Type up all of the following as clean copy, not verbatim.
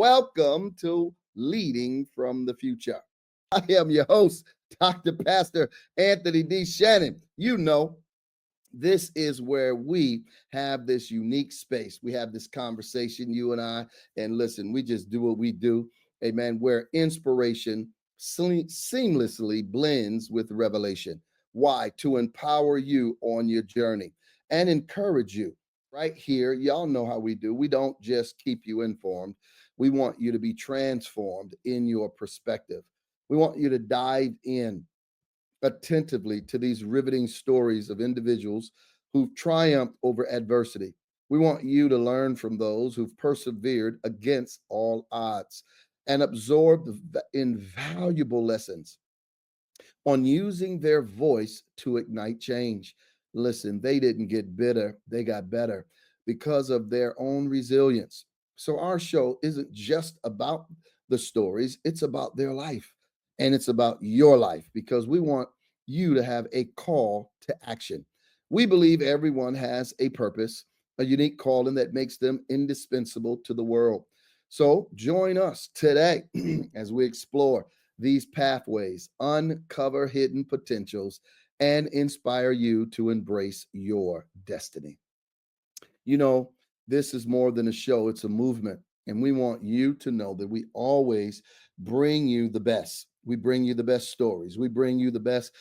welcome to Leading from the Future. I am your host, Dr. Pastor Anthony D. Shannon. You know, this is where we have this unique space. We have this conversation, you and I, and listen, we just do what we do. Amen. Where inspiration seamlessly blends with revelation. Why? To empower you on your journey and encourage you. Right here, y'all know how we do. We don't just keep you informed. We want you to be transformed in your perspective. We want you to dive in attentively to these riveting stories of individuals who've triumphed over adversity. We want you to learn from those who've persevered against all odds and absorb the invaluable lessons on using their voice to ignite change. Listen, they didn't get bitter, they got better because of their own resilience. So, our show isn't just about the stories, it's about their life and it's about your life because we want you to have a call to action. We believe everyone has a purpose, a unique calling that makes them indispensable to the world. So, join us today as we explore these pathways, uncover hidden potentials, and inspire you to embrace your destiny. You know, this is more than a show, it's a movement. And we want you to know that we always bring you the best. We bring you the best stories. We bring you the best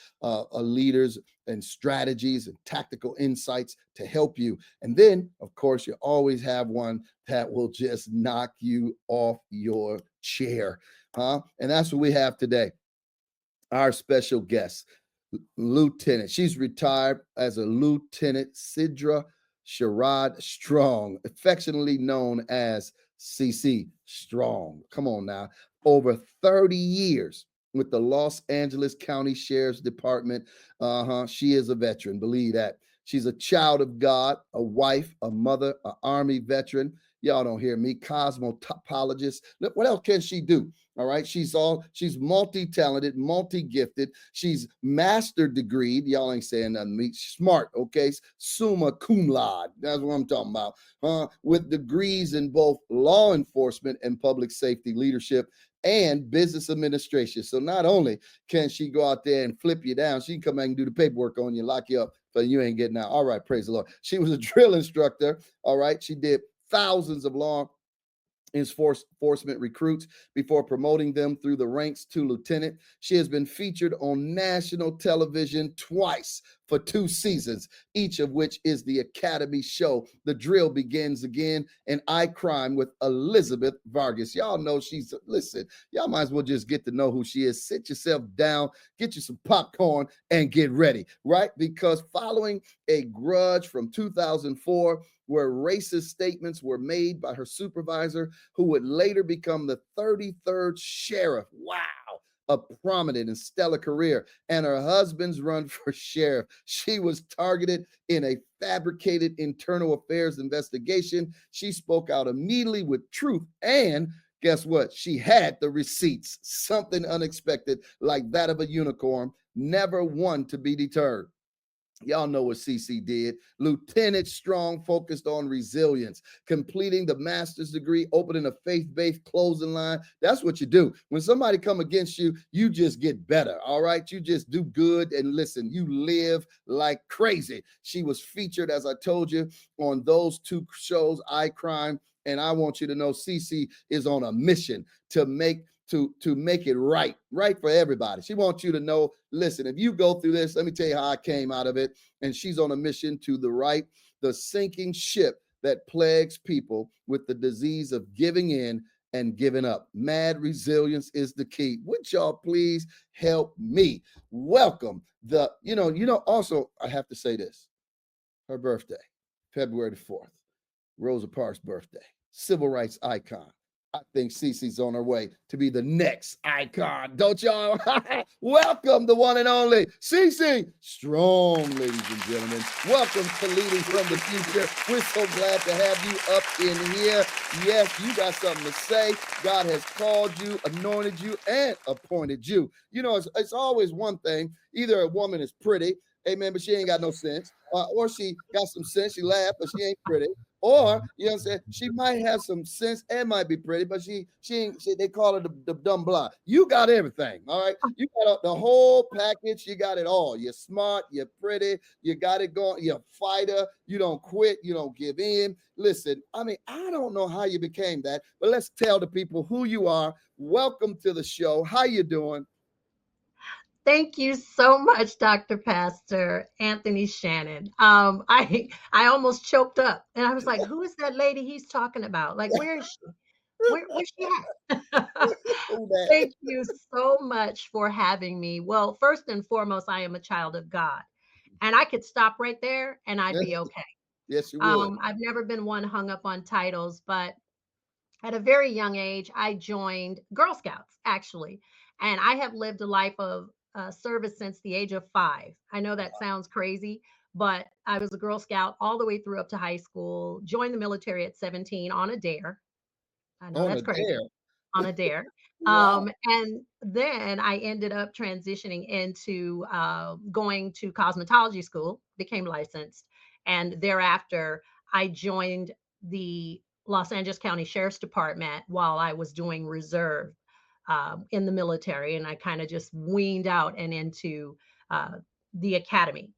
leaders and strategies and tactical insights to help you. And then, of course, you always have one that will just knock you off your chair. And that's what we have today. Our special guest, Lieutenant. She's retired as a Lieutenant Sidra Sherrod Strong, affectionately known as Cee Cee Strong. Come on now. Over 30 years with the Los Angeles County Sheriff's Department. She is a veteran, believe that. She's a child of God, a wife, a mother, an Army veteran. Y'all don't hear me, cosmopologist. Look, what else can she do? All right. She's multi-talented, multi-gifted. She's master degreed. Y'all ain't saying nothing to me. Smart, okay? Summa cum laude. That's what I'm talking about. With degrees in both law enforcement and public safety leadership and business administration. So not only can she go out there and flip you down, she can come back and do the paperwork on you, lock you up, but you ain't getting out. All right, praise the Lord. She was a drill instructor. All right. She did thousands of law enforcement recruits before promoting them through the ranks to lieutenant. She has been featured on national television twice for 2 seasons, each of which is the Academy show The Drill Begins Again and I Crime with Elizabeth Vargas. Y'all know listen, y'all might as well just get to know who she is. Sit yourself down, get you some popcorn, and get ready, right? Because following a grudge from 2004, where racist statements were made by her supervisor, who would later become the 33rd sheriff. Wow. A prominent and stellar career, and her husband's run for sheriff. She was targeted in a fabricated internal affairs investigation. She spoke out immediately with truth, and guess what? She had the receipts, something unexpected like that of a unicorn, never one to be deterred. Y'all know what CeeCee did. Lieutenant Strong focused on resilience, completing the master's degree, opening a faith-based closing line. That's what you do. When somebody come against you, you just get better, all right? You just do good and listen, you live like crazy. She was featured, as I told you, on those 2 shows, I Crime, and I want you to know CeeCee is on a mission to make it right for everybody. She wants you to know, listen, if you go through this, let me tell you how I came out of it. And she's on a mission to the sinking ship that plagues people with the disease of giving in and giving up. Mad resilience is the key. Would y'all please help me welcome also, I have to say this, her birthday, February the 4th, Rosa Parks' birthday, civil rights icon. I think CeeCee's on her way to be the next icon. Don't y'all? Welcome the one and only CeeCee Strong, ladies and gentlemen. Welcome to Leading from the Future. We're so glad to have you up in here. Yes, you got something to say. God has called you, anointed you, and appointed you. You know, it's always one thing. Either a woman is pretty, amen, but she ain't got no sense. Or she got some sense, she laughed, but she ain't pretty. Or you know what I'm saying, she might have some sense and might be pretty, but she ain't they call her the dumb blonde. You got everything, all right. You got the whole package, you got it all. You're smart, you're pretty, you got it going, you're a fighter, you don't quit, you don't give in. Listen, I mean, I don't know how you became that, but let's tell the people who you are. Welcome to the show. How you doing? Thank you so much, Dr. Pastor Anthony Shannon. I almost choked up, and I was like, "Who is that lady he's talking about? Like, where is she? Where's she at?" Who that? Thank you so much for having me. Well, first and foremost, I am a child of God, and I could stop right there, and I'd be okay. Yes, you would. I've never been one hung up on titles, but at a very young age, I joined Girl Scouts, actually. And I have lived a life of service since the age of 5. I know that sounds crazy, but I was a Girl Scout all the way through up to high school, joined the military at 17 on a dare. I know On that's a crazy, dare. on a dare. Wow. And then I ended up transitioning into going to cosmetology school, became licensed, and thereafter I joined the Los Angeles County Sheriff's Department while I was doing reserve in the military, and I kind of just weaned out and into uh, the academy.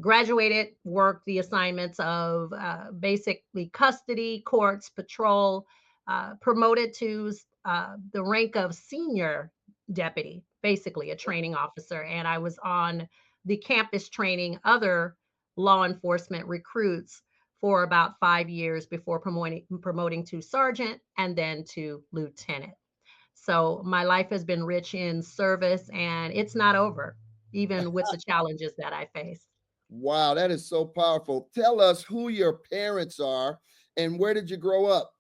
Graduated, worked the assignments of basically custody, courts, patrol, promoted to the rank of senior deputy, basically a training officer. And I was on the campus training other law enforcement recruits for about 5 years before promoting to sergeant and then to lieutenant. So my life has been rich in service and it's not over, even with the challenges that I face. Wow, that is so powerful. Tell us who your parents are and where did you grow up?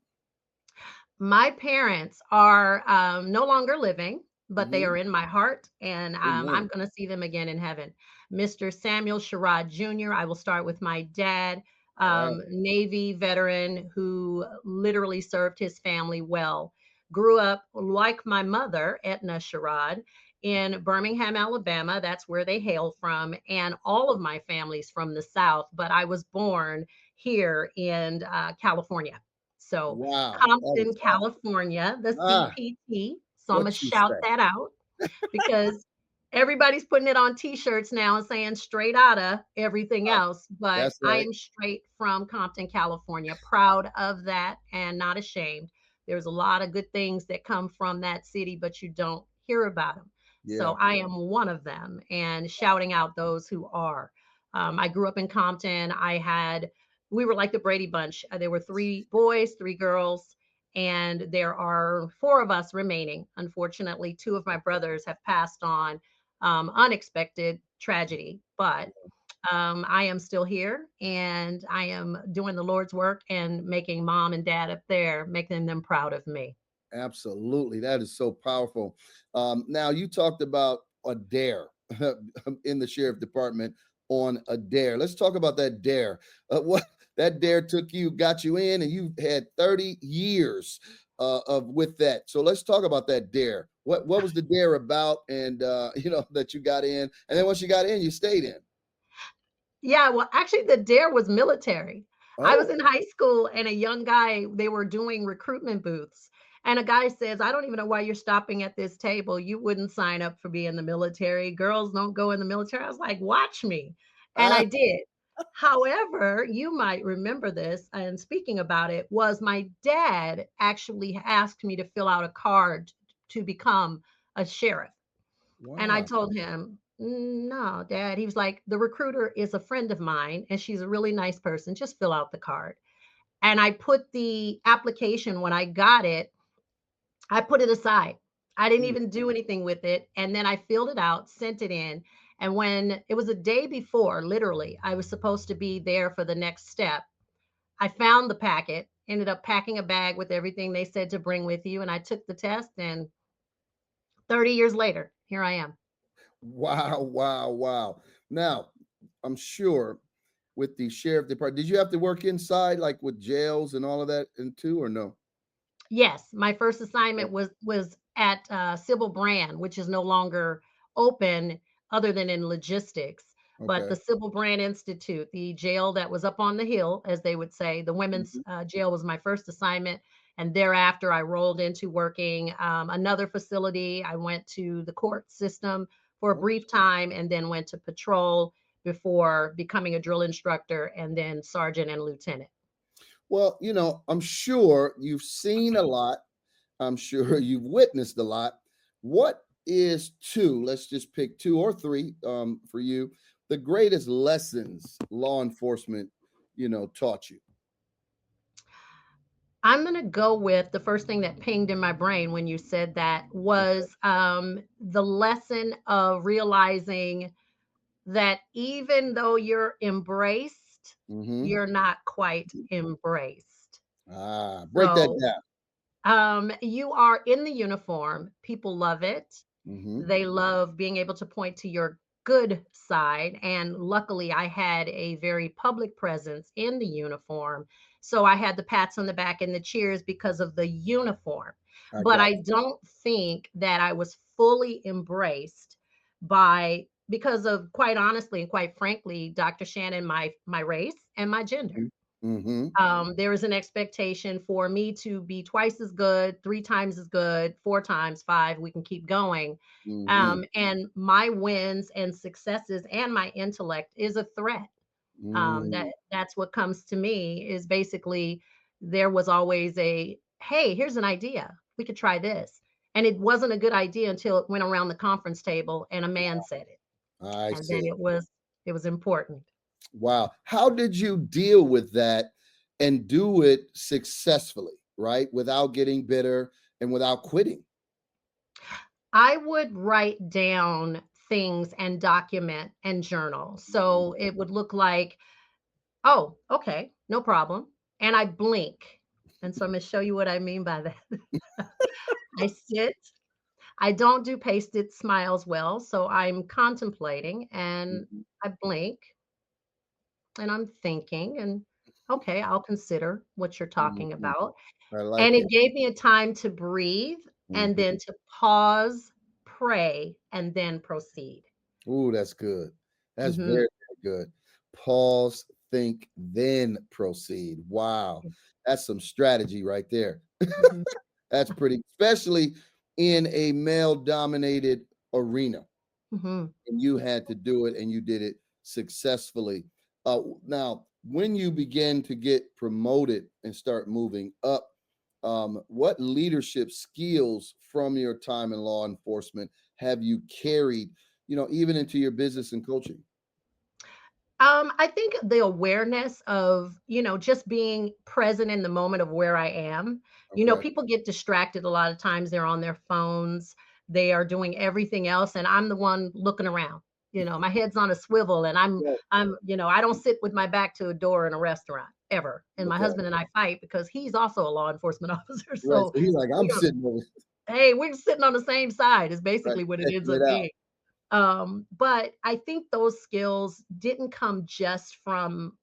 My parents are no longer living, but they are Hmm. in my heart, and I'm Amen. going to see them again in heaven. Mr. Samuel Sherrod Jr., I will start with my dad, All right. Navy veteran who literally served his family well. Grew up like my mother, Etna Sherrod, in Birmingham, Alabama. That's where they hail from. And all of my family's from the South, but I was born here in California. So Wow, that Compton, is awesome. California, the Ah, CPT. So I'm what gonna you shout say? that out because everybody's putting it on t-shirts now and saying straight outta everything Ah, else, but that's I right. am straight from Compton, California, proud of that and not ashamed. There's a lot of good things that come from that city, but you don't hear about them. Yeah. So I am one of them and shouting out those who are. I grew up in Compton. We were like the Brady Bunch. There were 3 boys, 3 girls, and there are 4 of us remaining. Unfortunately, 2 of my brothers have passed on unexpected tragedy, but I am still here and I am doing the Lord's work and making mom and dad up there, making them proud of me. Absolutely. That is so powerful. Now, you talked about a dare in the sheriff department on a dare. Let's talk about that dare. What that dare took you, got you in, and you had 30 years of with that. So let's talk about that dare. What was the dare about? And that you got in, and then once you got in, you stayed in. Yeah, well, actually, the dare was military. I was Oh, in high school and a young guy, they were doing recruitment booths. And a guy says, I don't even know why you're stopping at this table. You wouldn't sign up for being in the military. Girls don't go in the military. I was like, watch me. And ah, I did. However, you might remember this, and speaking about it, was my dad actually asked me to fill out a card to become a sheriff. And I wow. told him, no, dad. He was like, the recruiter is a friend of mine and she's a really nice person. Just fill out the card. And I put the application when I got it, I put it aside. I didn't Mm. even do anything with it. And then I filled it out, sent it in. And when it was a day before, literally, I was supposed to be there for the next step, I found the packet, ended up packing a bag with everything they said to bring with you. And I took the test. And 30 years later, here I am. Wow, wow, wow. Now, I'm sure with the sheriff department, did you have to work inside like with jails and all of that and too, or no? Yes, my first Oh, assignment was at Sybil Brand, which is no longer open other than in logistics. but Okay. the Civil Brand Institute, the jail that was up on the hill, as they would say, the women's Mhm. jail was my first assignment. And thereafter, I rolled into working another facility. I went to the court system for a Oh, brief time and then went to patrol before becoming a drill instructor and then sergeant and lieutenant. well, I'm sure you've seen a lot. I'm sure you've witnessed a lot. What is two, let's just pick two or three for you, the greatest lessons law enforcement, taught you? I'm gonna go with the first thing that pinged in my brain when you said that Okay. was the lesson of realizing that even though you're embraced, Mm-hmm. you're not quite embraced. Break that So down. you are in the uniform, people love it. Mm-hmm. They love being able to point to your good side. And luckily, I had a very public presence in the uniform. So I had the pats on the back and the cheers because of the uniform. I But got I don't think that I was fully embraced because of, quite honestly and quite frankly, Dr. Shannon, my race and my gender. you. Mm-hmm. There is an expectation for me to be twice as good, 3 times as good, 4 times, 5, we can keep going. Mm-hmm. And my wins and successes and my intellect is a threat. Mm, That's what comes to me is basically there was always a, "Hey, here's an idea. We could try this." And it wasn't a good idea until it went around the conference table and a man said it, I and then see. it was important. Wow. How did you deal with that and do it successfully, right? Without getting bitter and without quitting? I would write down things and document and journal. So it would look like, "Oh, okay, no problem." And I blink. And so I'm gonna show you what I mean by that. I sit, I don't do pasted smiles well, so I'm contemplating and Mhm. I blink and I'm thinking and okay, I'll consider what you're talking Mhm. about. I And like it it. gave me a time to breathe and Mhm. then to pause, pray, and then proceed. Ooh, that's good. That's Mhm. very, very good. Pause, think, then proceed. Wow. That's some strategy right there. Mhm. That's pretty, especially in a male dominated arena. Mhm. And you had to do it and you did it successfully. Now, when you begin to get promoted and start moving up, what leadership skills from your time in law enforcement have you carried, even into your business and coaching? I think the awareness of, just being present in the moment of where I am. Okay. People get distracted a lot of times. They're on their phones, they are doing everything else, and I'm the one looking around. My head's on a swivel, and Yeah. I don't sit with my back to a door in a restaurant ever. And my Okay. husband and I fight because he's also a law enforcement officer. Right. So So he's like, we I'm don't, sitting over. hey, we're sitting on the same side, is Right. basically what it ends Checking it up out. being. But I think those skills didn't come just from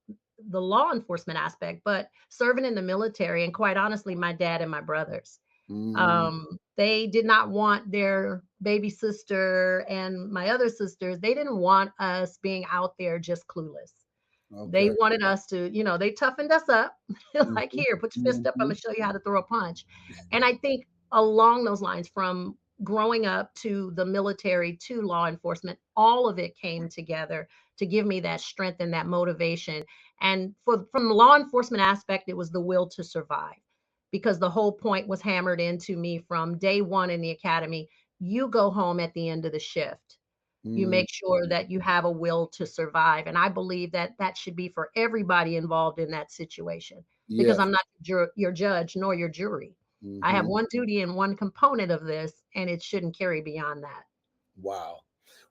the law enforcement aspect, but serving in the military and quite honestly, my dad and my brothers. Mm, They did not want their baby sister and my other sisters, they didn't want us being out there just clueless. They okay. wanted us to, they toughened us up. Like, Mhm, here, put your fist up. I'm mhm. gonna show you how to throw a punch. And I think along those lines, from growing up to the military to law enforcement, all of it came together to give me that strength and that motivation. And from the law enforcement aspect, it was the will to survive because the whole point was hammered into me from day one in the academy. You go home at the end of the shift, you Mm, make sure that you have a will to survive. And I believe that that should be for everybody involved in that situation because yes. I'm not your judge nor your jury. I have Mhm. one duty and one component of this, and it shouldn't carry beyond that. Wow.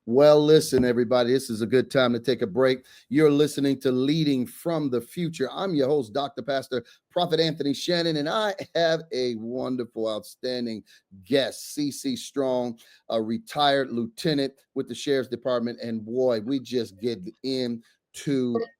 Well, listen, everybody, this is a good time to take a break. You're listening to Leading from the Future. I'm your host, Dr. Pastor Prophet Anthony Shannon, and I have a wonderful, outstanding guest, Cee Cee Strong, a retired lieutenant with the Sheriff's Department. And boy, we just get into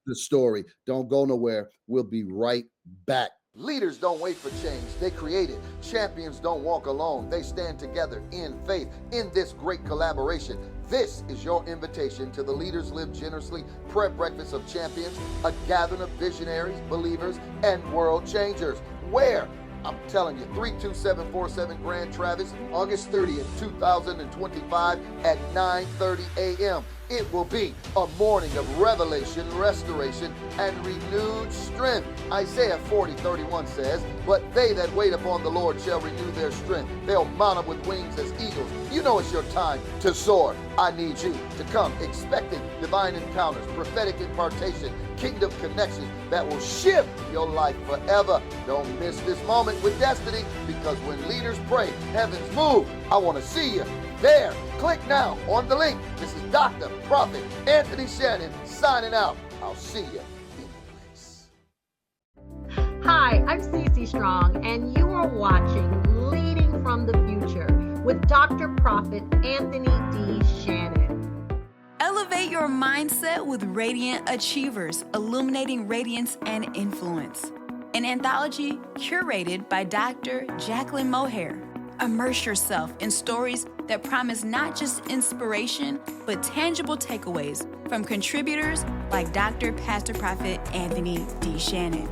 the story. Don't go nowhere. We'll be right back. Leaders don't wait for change, they create it. Champions don't walk alone, they stand together in faith. In this great collaboration, this is your invitation to the Leaders Live Generously Prayer Breakfast of Champions, a gathering of visionaries, believers, and world changers. Where? I'm telling you, 32747 Grand Traverse, August 30th, 2025 at 9:30 a.m. It will be a morning of revelation, restoration, and renewed strength. Isaiah 40:31 says, "But they that wait upon the Lord shall renew their strength. They'll mount up with wings as eagles." You know it's your time to soar. I need you to come expecting divine encounters, prophetic impartation, kingdom connections that will shift your life forever. Don't miss this moment with destiny, because when leaders pray, heavens move. I want to see you there. Click now on the link. This is Dr. Prophet Anthony Shannon signing out. I'll see you in the place. Hi, I'm Cee Cee Strong, and you are watching Leading from the Future with Dr. Prophet Anthony D. Shannon. Elevate your mindset with Radiant Achievers, illuminating radiance and influence. An anthology curated by Dr. Jacqueline Mohair. Immerse yourself in stories that promise not just inspiration, but tangible takeaways from contributors like Dr. Pastor Prophet Anthony D. Shannon.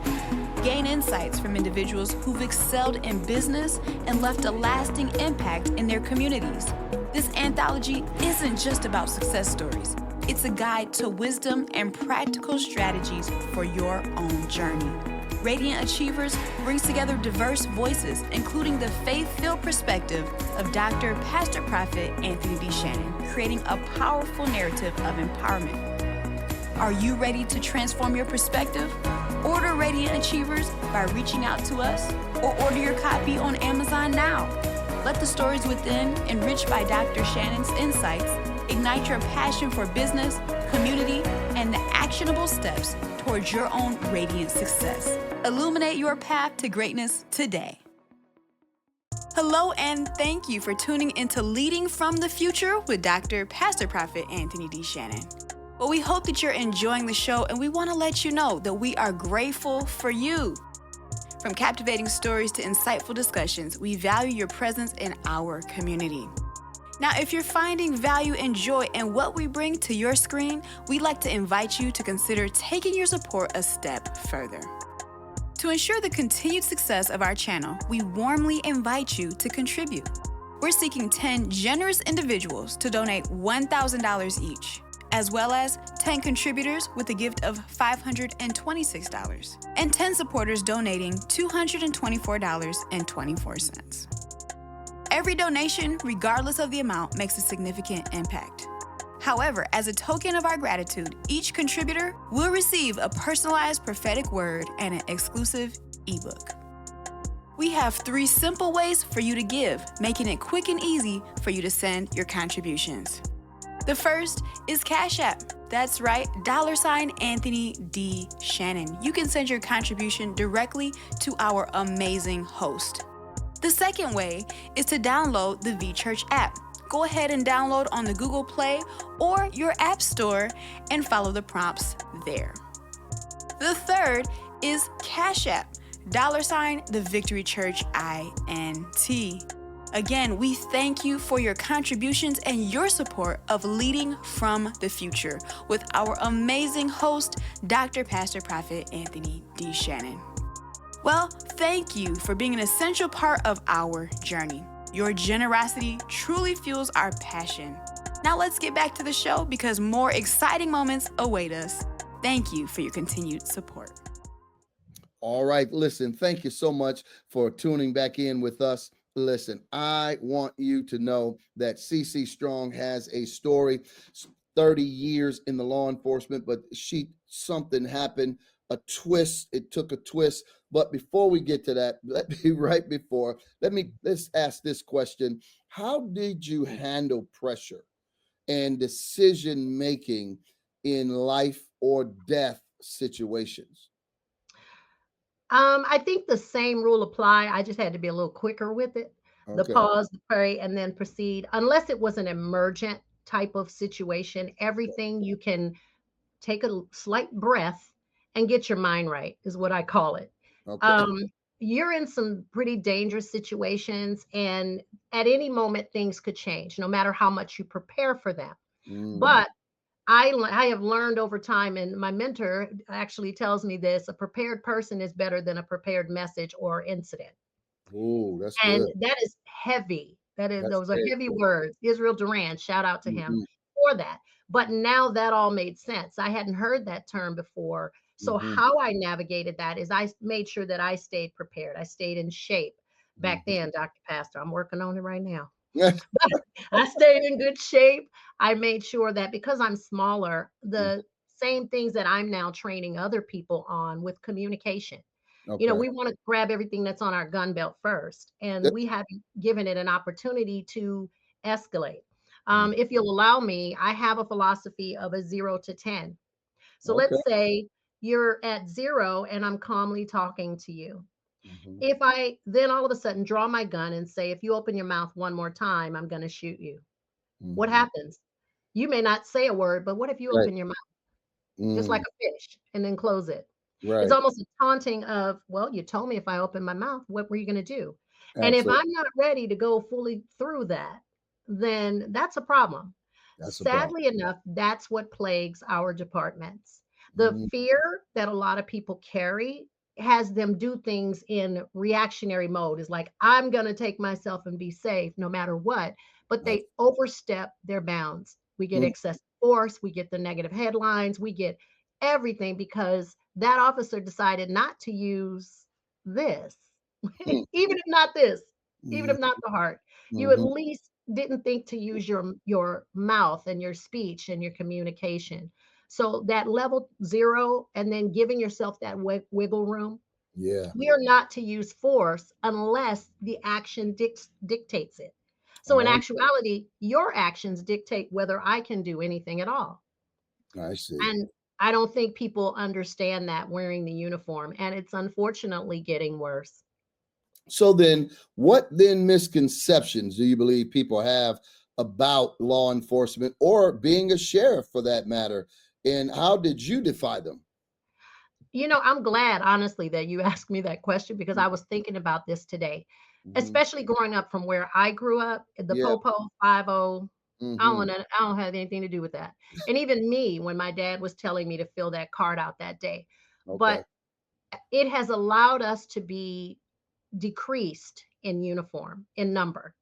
Gain insights from individuals who've excelled in business and left a lasting impact in their communities. This anthology isn't just about success stories. It's a guide to wisdom and practical strategies for your own journey. Radiant Achievers brings together diverse voices, including the faith-filled perspective of Dr. Pastor Prophet Anthony D. Shannon, creating a powerful narrative of empowerment. Are you ready to transform your perspective? Order Radiant Achievers by reaching out to us, or order your copy on Amazon now. Let the stories within, enriched by Dr. Shannon's insights, ignite your passion for business, community, and the actionable steps towards your own radiant success. Illuminate your path to greatness today. Hello, and thank you for tuning into Leading from the Future with Dr. Pastor Prophet Anthony D. Shannon. Well, we hope that you're enjoying the show, and we want to let you know that we are grateful for you. From captivating stories to insightful discussions, we value your presence in our community. Now, if you're finding value and joy in what we bring to your screen, we'd like to invite you to consider taking your support a step further. To ensure the continued success of our channel, we warmly invite you to contribute. We're seeking 10 generous individuals to donate $1,000 each, as well as 10 contributors with a gift of $526, and 10 supporters donating $224.24. Every donation, regardless of the amount, makes a significant impact. However, as a token of our gratitude, each contributor will receive a personalized prophetic word and an exclusive ebook. We have 3 simple ways for you to give, making it quick and easy for you to send your contributions. The first is Cash App. That's right, $ Anthony D. Shannon. You can send your contribution directly to our amazing host. The second way is to download the VChurch app. Go ahead and download on the Google Play or your App Store and follow the prompts there. The third is Cash App, $ the Victory Church INT. Again, we thank you for your contributions and your support of Leading from the Future with our amazing host, Dr. Pastor Prophet Anthony D. Shannon. Well, thank you for being an essential part of our journey. Your generosity truly fuels our passion. Now let's get back to the show because more exciting moments await us. Thank you for your continued support. All right, listen, thank you so much for tuning back in with us. Listen, I want you to know that Cee Cee Strong has a story, 30 years in the law enforcement, but something happened, a twist. It took a twist. But before we get to that, let's ask this question. How did you handle pressure and decision making in life or death situations? I think the same rule apply. I just had to be a little quicker with it. The Okay. pause, the pray, and then proceed. Unless it was an emergent type of situation, everything you can take a slight breath and get your mind right is what I call it. Okay. Um, you're in some pretty dangerous situations, and at any moment, things could change, no matter how much you prepare for them. Mm. But I have learned over time, and my mentor actually tells me this: a prepared person is better than a prepared message or incident. Oh, that's And good. that is heavy. That's Those are very heavy good. words. Israel Duran, shout out to him Hmm. for that. But now that all made sense. I hadn't heard that term before. So Hmm. how I navigated that is made sure that I stayed prepared. I stayed in shape. Back Hmm. then, Dr. Pastor, I'm working on it right now. I stayed in good shape. I made sure that because I'm smaller, the same things that I'm now training other people on with communication. Okay. We want to grab everything that's on our gun belt first, and That- we haven't given it an opportunity to escalate. mm, If you'll allow me, I have a philosophy of a 0 to 10. So Okay. let's say you're at 0 and I'm calmly talking to you. Hmm. If I then all of a sudden draw my gun and say, if you open your mouth one more time, I'm going to shoot you. What Hmm. happens? You may not say a word, but what if you Right. open your mouth just like Mm. a fish and then close it? It's Right. almost a taunting of, well, you told me if I open my mouth, what were you going to do? And if Absolutely. I'm not ready to go fully through that, then that's a problem. That's a problem. Sadly enough, that's what plagues our departments. The Mm. fear that a lot of people carry has them do things in reactionary mode. Is like, I'm going to take myself and be safe no matter what. But That's, they overstep their bounds. We get mm, excessive force, we get the negative headlines, we get everything because that officer decided not to use this. mm, Even if not this, even mm, if not the heart, you at mhm. least didn't think to use your mouth and your speech and your communication. So that level 0 and then giving yourself that wiggle room. Yeah. We are not to use force unless the action dictates it. So in Oh, actuality, your actions dictate whether I can do anything at all. I see. And I don't think people understand that wearing the uniform, and it's unfortunately getting worse. So then, what then misconceptions do you believe people have about law enforcement or being a sheriff for that matter? And how did you defy them? I'm glad, honestly, that you asked me that question because I was thinking about this today, Mm-hmm. especially growing up from where I grew up, the Yeah. Popo 50. Hmm. I don't have anything to do with that. And even me, when my dad was telling me to fill that card out that day, Okay. but it has allowed us to be decreased in uniform, in number.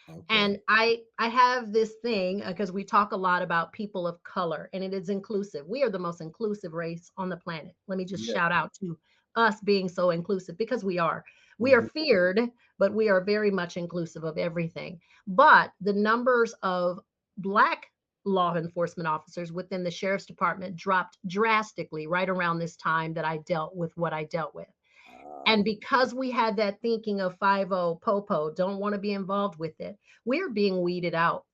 Okay. And I have this thing because we talk a lot about people of color and it is inclusive. We are the most inclusive race on the planet. Let me just Yeah. shout out to us being so inclusive because we are. We are Hmm. feared, but we are very much inclusive of everything. But the numbers of Black law enforcement officers within the sheriff's department dropped drastically right around this time that I dealt with what I dealt with. Ah. And because we had that thinking of 50 popo, don't want to be involved with it, we're being weeded out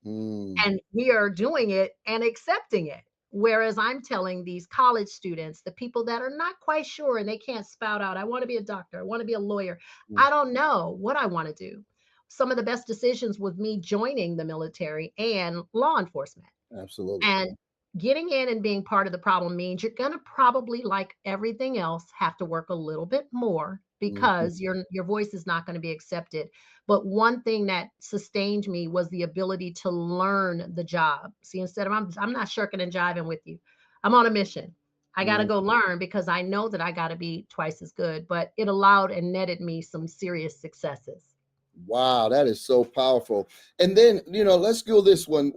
Mm. and we are doing it and accepting it. Whereas I'm telling these college students, the people that are not quite sure and they can't spout out, I want to be a doctor, I want to be a lawyer, Mm. I don't know what I want to do. Some of the best decisions with me joining the military and law enforcement. Absolutely. And getting in and being part of the problem means you're going to probably, like everything else, have to work a little bit more Mhm. because your voice is not going to be accepted. But one thing that sustained me was the ability to learn the job. See, instead of I'm not shirking and jiving with you. I'm on a mission. I got to Mm. go learn because I know that I got to be twice as good. But it allowed and netted me some serious successes. Wow, that is so powerful. And then, let's go this one.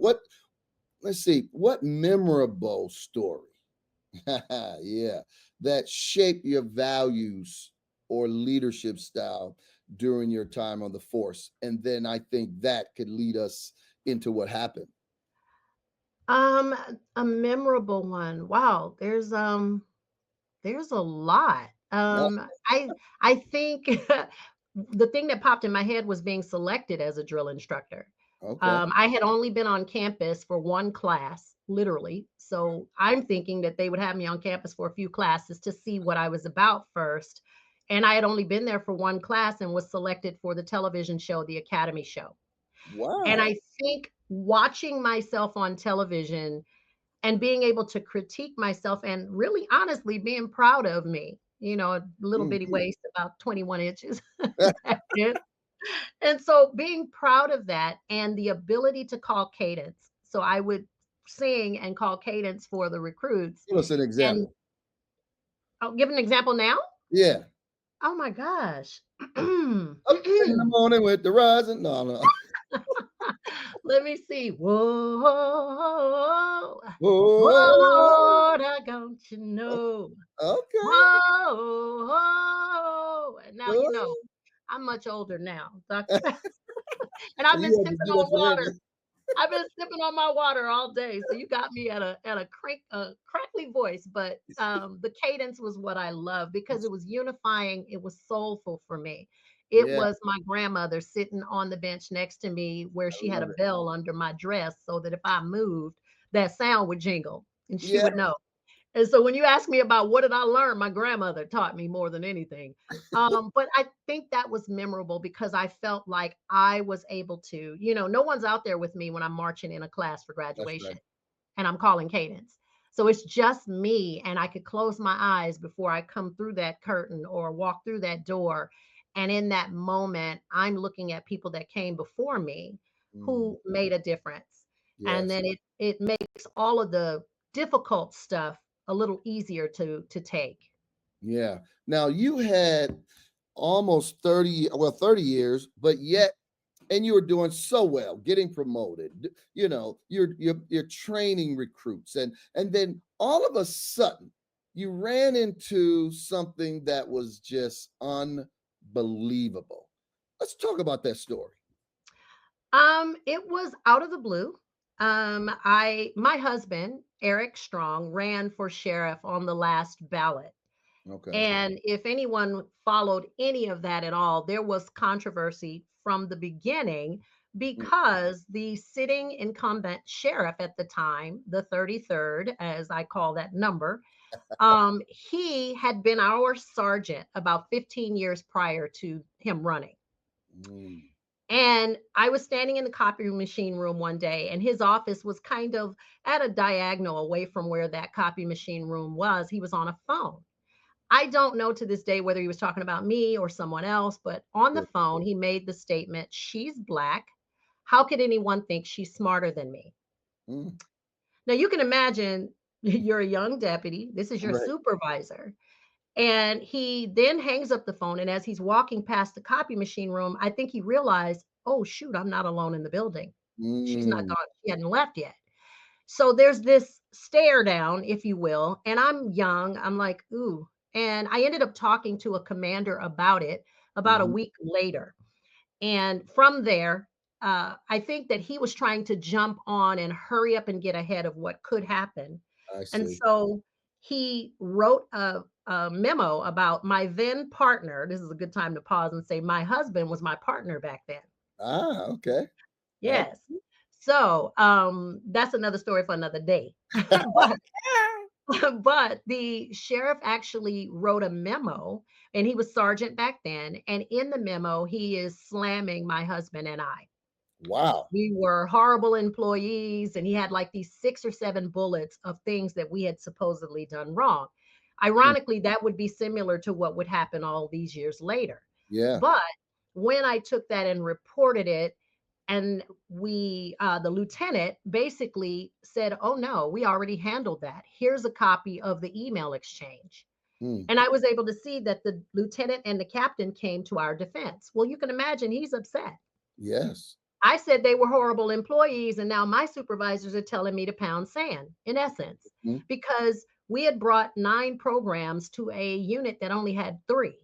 Let's see, what memorable story, yeah, that shaped your values or leadership style during your time on the force? And then I think that could lead us into what happened. Um, a memorable one. Wow, there's a lot. Yeah, I think the thing that popped in my head was being selected as a drill instructor. okay. I had only been on campus for one class, literally. So I'm thinking that they would have me on campus for a few classes to see what I was about first. And I had only been there for one class and was selected for the television show, The Academy Show. And Wow. I think watching myself on television and being able to critique myself and really honestly being proud of me. a little bitty Mhm. waist, about 21 inches back then. And so being proud of that and the ability to call cadence. So I would sing and call cadence for the recruits. Give us an And example. I'll give an example now. Yeah. Oh my gosh. Up in the morning with the rising. No, no. Let me see. Whoa, Oh, Lord, I want you to know. okay. Whoa, whoa. And now Oh, I'm much older now, Dr. And I've been you had sipping to do that on for him. water. I've been sipping on my water all day, so you got me at a crackly voice, but the cadence was what I love because it was unifying. It was soulful for me. It Yeah, was my grandmother sitting on the bench next to me where I she had a love it. bell under my dress so that if I moved, that sound would jingle and she Yeah, would know. And so when you ask me about what did I learn, my grandmother taught me more than anything. But I think that was memorable because I felt like I was able to, no one's out there with me when I'm marching in a class for that's right. graduation and I'm calling cadence. So it's just me, and I could close my eyes before I come through that curtain or walk through that door. And in that moment, I'm looking at people that came before me Mm, who made a difference. And yes. then it makes all of the difficult stuff a little easier to take. Yeah. Now you had almost 30, well, 30 years, but yet, and you were doing so well, getting promoted. You're training recruits, and then all of a sudden you ran into something that was just unbelievable. Let's talk about that story. It was out of the blue. My husband, Eric Strong, ran for sheriff on the last ballot. Okay. And if anyone followed any of that at all, there was controversy from the beginning Mm, because the sitting incumbent sheriff at the time, the 33rd, as I call that number, he had been our sergeant about 15 years prior to him running. mm, And I was standing in the copy machine room one day, and his office was kind of at a diagonal away from where that copy machine room was. He was on a phone. I don't know to this day whether he was talking about me or someone else, but on the sure. phone, he made the statement, "She's Black. How could anyone think she's smarter than me?" Mm, Now, you can imagine you're a young deputy, this is your right. supervisor. And he then hangs up the phone. And as he's walking past the copy machine room, I think he realized, oh, shoot, I'm not alone in the building. She's not Mm, gone. She hadn't left yet. So there's this stare down, if you will. And I'm young. I'm like, ooh. And I ended up talking to a commander about it about a mhm, week later. And from there, I think that he was trying to jump on and hurry up and get ahead of what could happen. I And see. so he wrote a memo about my then partner. This is a good time to pause and say my husband was my partner back then. Ah, okay. Oh, Yes. So that's another story for another day. but but the sheriff actually wrote a memo, and he was sergeant back then. And in the memo, he is slamming my husband and I. wow. We were horrible employees, and he had like these 6 or 7 bullets of things that we had supposedly done wrong. Mm, Ironically, that would be similar to what would happen all these years later. yeah. But when I took that and reported it, and the lieutenant basically said, "Oh no, we already handled that. Here's a copy of the email exchange." Mm, And I was able to see that the lieutenant and the captain came to our defense. Well, you can imagine he's upset. yes. I said they were horrible employees, and now my supervisors are telling me to pound sand, in essence, Mm, because we had brought 9 programs to a unit that only had 3.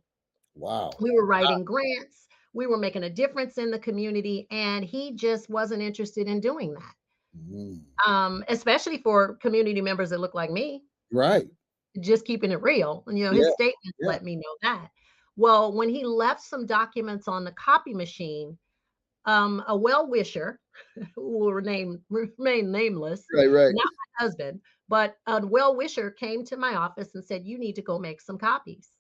wow. We were writing grants, we were making a difference in the community, and he just wasn't interested in doing that. Mm, Especially for community members that look like me, right. just keeping it real. And, Yeah. his statements Yeah. let me know that. Well, when he left some documents on the copy machine, a well-wisher who will remain nameless, Right. Right. not my husband, but a well-wisher came to my office and said, "You need to go make some copies."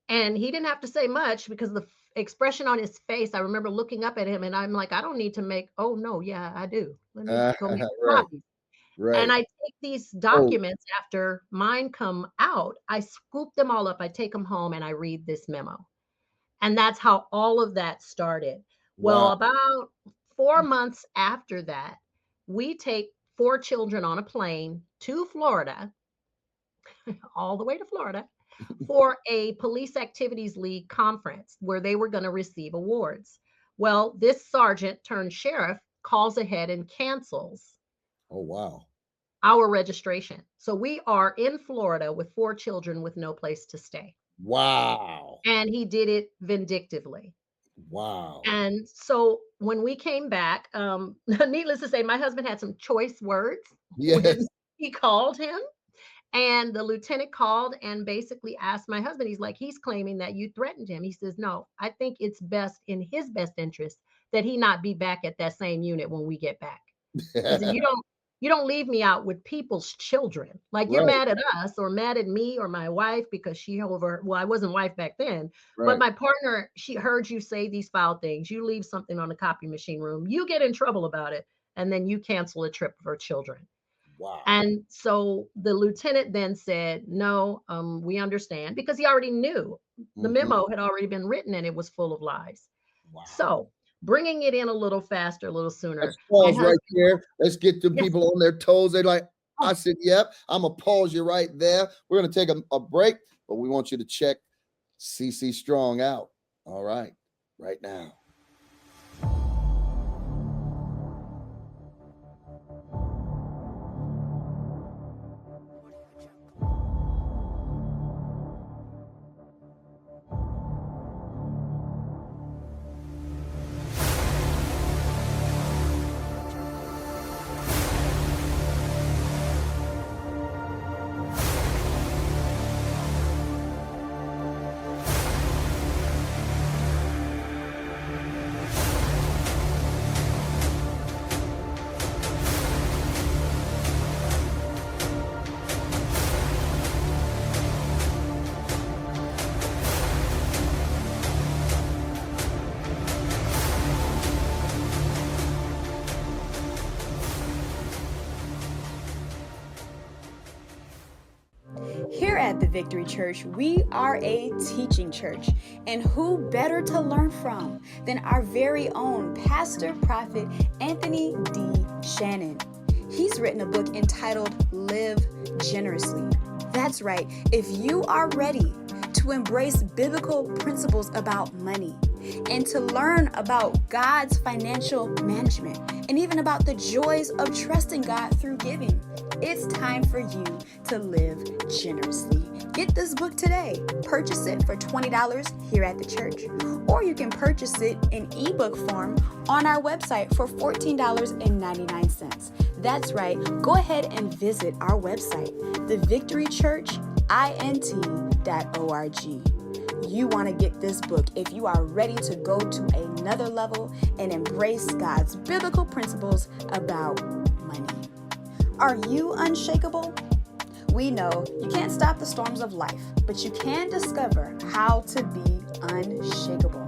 And he didn't have to say much because the expression on his face, I remember looking up at him and I'm like, "I don't need to make." "Oh, no, yeah, I do. Let me go make some Right. copies." Right. I take these Oh, documents after mine come out, I scoop them all up, I take them home, and I read this memo. And that's how all of that started. Well, wow. about 4 months after that, we take 4 children on a plane to Florida, all the way to Florida, for a Police Activities League conference where they were gonna receive awards. Well, this sergeant turned sheriff calls ahead and cancels Oh, wow. our registration. So we are in Florida with 4 children with no place to stay. Wow. And he did it vindictively. Wow. And so when we came back, needless to say, my husband had some choice words when Yes. he called him. And the lieutenant called and basically asked my husband, he's like, he's claiming that you threatened him. He says, no, I think it's best in his best interest that he not be back at that same unit when we get back. He said, you don't leave me out with people's children. Like you're Right. mad at us or mad at me or my wife because well, I wasn't wife back then, but Right. my partner, she heard you say these foul things. You leave something on the copy machine room, you get in trouble about it, and then you cancel a trip for children. Wow. And so the lieutenant then said, no, we understand because he already knew the Mhm. memo had already been written and it was full of lies. Wow. So bringing it in a little faster, a little Let's sooner, my pause right husband, there. Let's get the yes. people on their toes. They're like, I Oh, said, yep. I'm gonna pause you right there. We're gonna take a break, but we want you to check Cee Cee Strong out. All right, right now. Here at the Victory Church, we are a teaching church, and who better to learn from than our very own pastor prophet Anthony D. Shannon. He's written a book entitled Live Generously. That's right, if you are ready to embrace biblical principles about money and to learn about God's financial management and even about the joys of trusting God through giving, it's time for you to live generously. Get this book today. Purchase it for $20 here at the church, or you can purchase it in ebook form on our website for $14.99. That's right. Go ahead and visit our website, thevictorychurchint.org. You want to get this book if you are ready to go to another level and embrace God's biblical principles about money. Are you unshakable? We know you can't stop the storms of life, but you can discover how to be unshakable.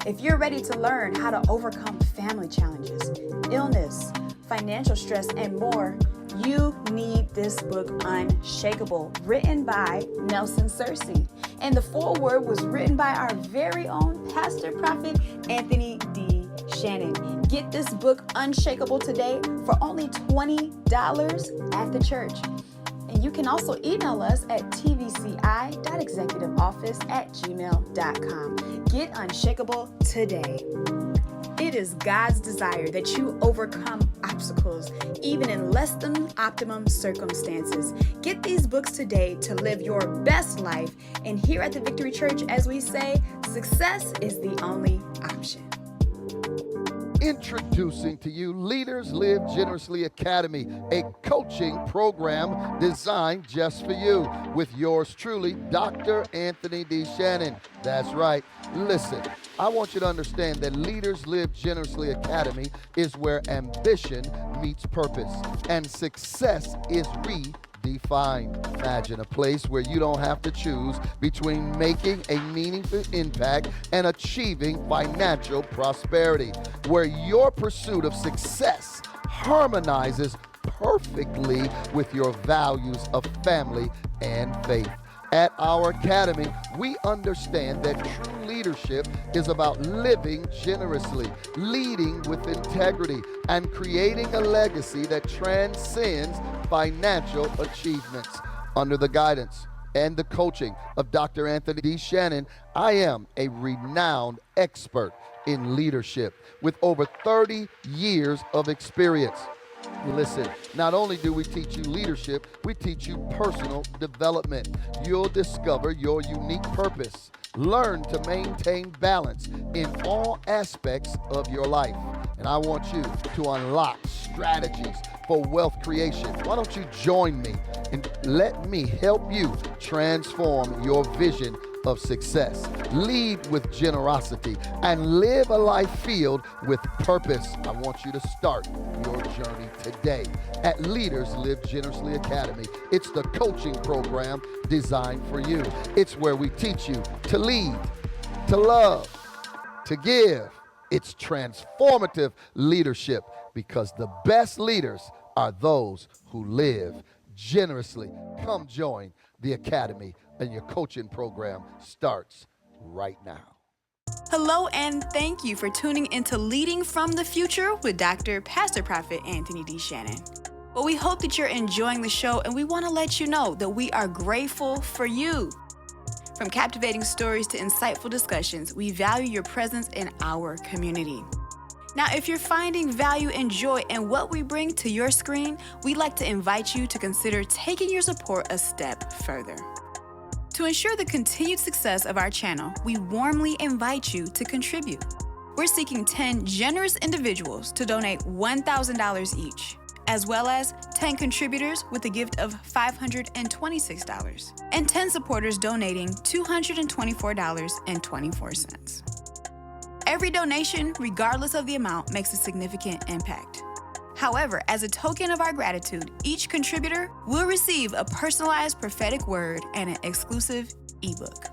If you're ready to learn how to overcome family challenges, illness, financial stress, and more, you need this book, Unshakable, written by Nelson Searcy. And the foreword was written by our very own pastor prophet, Anthony D. Shannon. Get this book, Unshakable, today for only $20 at the church. And you can also email us at tvci.executiveoffice@gmail.com. Get Unshakable today. It is God's desire that you overcome obstacles, even in less than optimum circumstances. Get these books today to live your best life. And here at the Victory Church, as we say, success is the only option. Introducing to you Leaders Live Generously Academy, a coaching program designed just for you with yours truly, Dr. Anthony D. Shannon. That's right. Listen, I want you to understand that Leaders Live Generously Academy is where ambition meets purpose and success is defined. Imagine a place where you don't have to choose between making a meaningful impact and achieving financial prosperity, where your pursuit of success harmonizes perfectly with your values of family and faith. At our academy, we understand that true leadership is about living generously, leading with integrity, and creating a legacy that transcends financial achievements. Under the guidance and the coaching of Dr. Anthony D. Shannon, I am a renowned expert in leadership with over 30 years of experience. Listen, not only do we teach you leadership, we teach you personal development. You'll discover your unique purpose. Learn to maintain balance in all aspects of your life. And I want you to unlock strategies for wealth creation. Why don't you join me and let me help you transform your vision of success, lead with generosity, and live a life filled with purpose. I want you to start your journey today at Leaders Live Generously Academy. It's the coaching program designed for you. It's where we teach you to lead, to love, to give. It's transformative leadership because the best leaders are those who live generously. Come join the Academy, and your coaching program starts right now. Hello, and thank you for tuning into Leading from the Future with Dr. Pastor Prophet Anthony D. Shannon. Well, we hope that you're enjoying the show, and we want to let you know that we are grateful for you. From captivating stories to insightful discussions, we value your presence in our community. Now, if you're finding value and joy in what we bring to your screen, we'd like to invite you to consider taking your support a step further. To ensure the continued success of our channel, we warmly invite you to contribute. We're seeking 10 generous individuals to donate $1,000 each, as well as 10 contributors with a gift of $526, and 10 supporters donating $224.24. Every donation, regardless of the amount, makes a significant impact. However, as a token of our gratitude, each contributor will receive a personalized prophetic word and an exclusive ebook.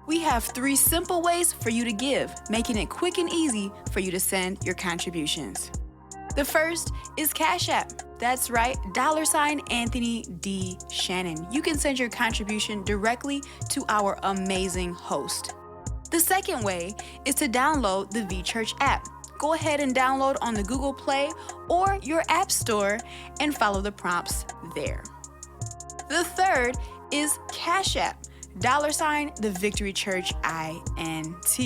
We have 3 simple ways for you to give, making it quick and easy for you to send your contributions. The first is Cash App. That's right, $Anthony D. Shannon. You can send your contribution directly to our amazing host. The second way is to download the V-Church app. Go ahead and download on the Google Play or your App Store and follow the prompts there. The third is Cash App, $the Victory Church INT.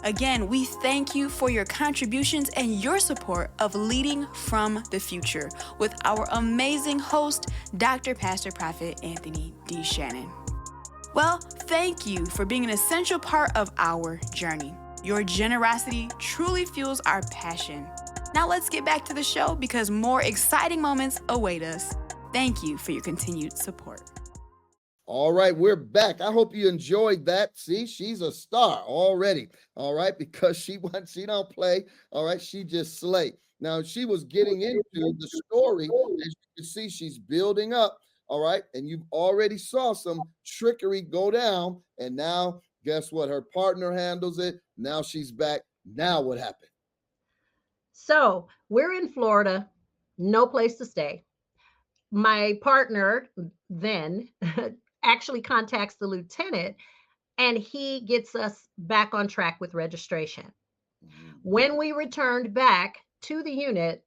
Again, we thank you for your contributions and your support of Leading from the Future with our amazing host, Dr. Pastor Prophet Anthony D. Shannon. Well, thank you for being an essential part of our journey. Your generosity truly fuels our passion. Now let's get back to the show because more exciting moments await us. Thank you for your continued support. All right, we're back. I hope you enjoyed that. See, she's a star already. All right, because she don't play. All right, she just slay. Now she was getting into the story. As you can see, she's building up. All right, and you've already saw some trickery go down, and now guess what? Her partner handles it. Now she's back. Now what happened? So we're in Florida, no place to stay. My partner then actually contacts the lieutenant, and he gets us back on track with registration. When we returned back to the unit,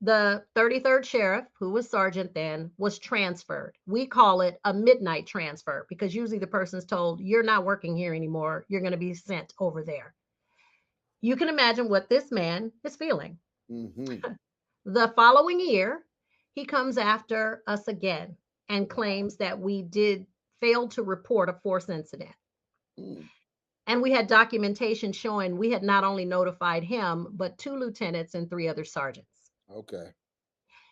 the 33rd sheriff, who was sergeant then, was transferred. We call it a midnight transfer because usually the person's told, you're not working here anymore. You're going to be sent over there. You can imagine what this man is feeling. The following year, he comes after us again and claims that we failed to report a force incident. And we had documentation showing we had not only notified him, but 2 lieutenants and 3 other sergeants. Okay.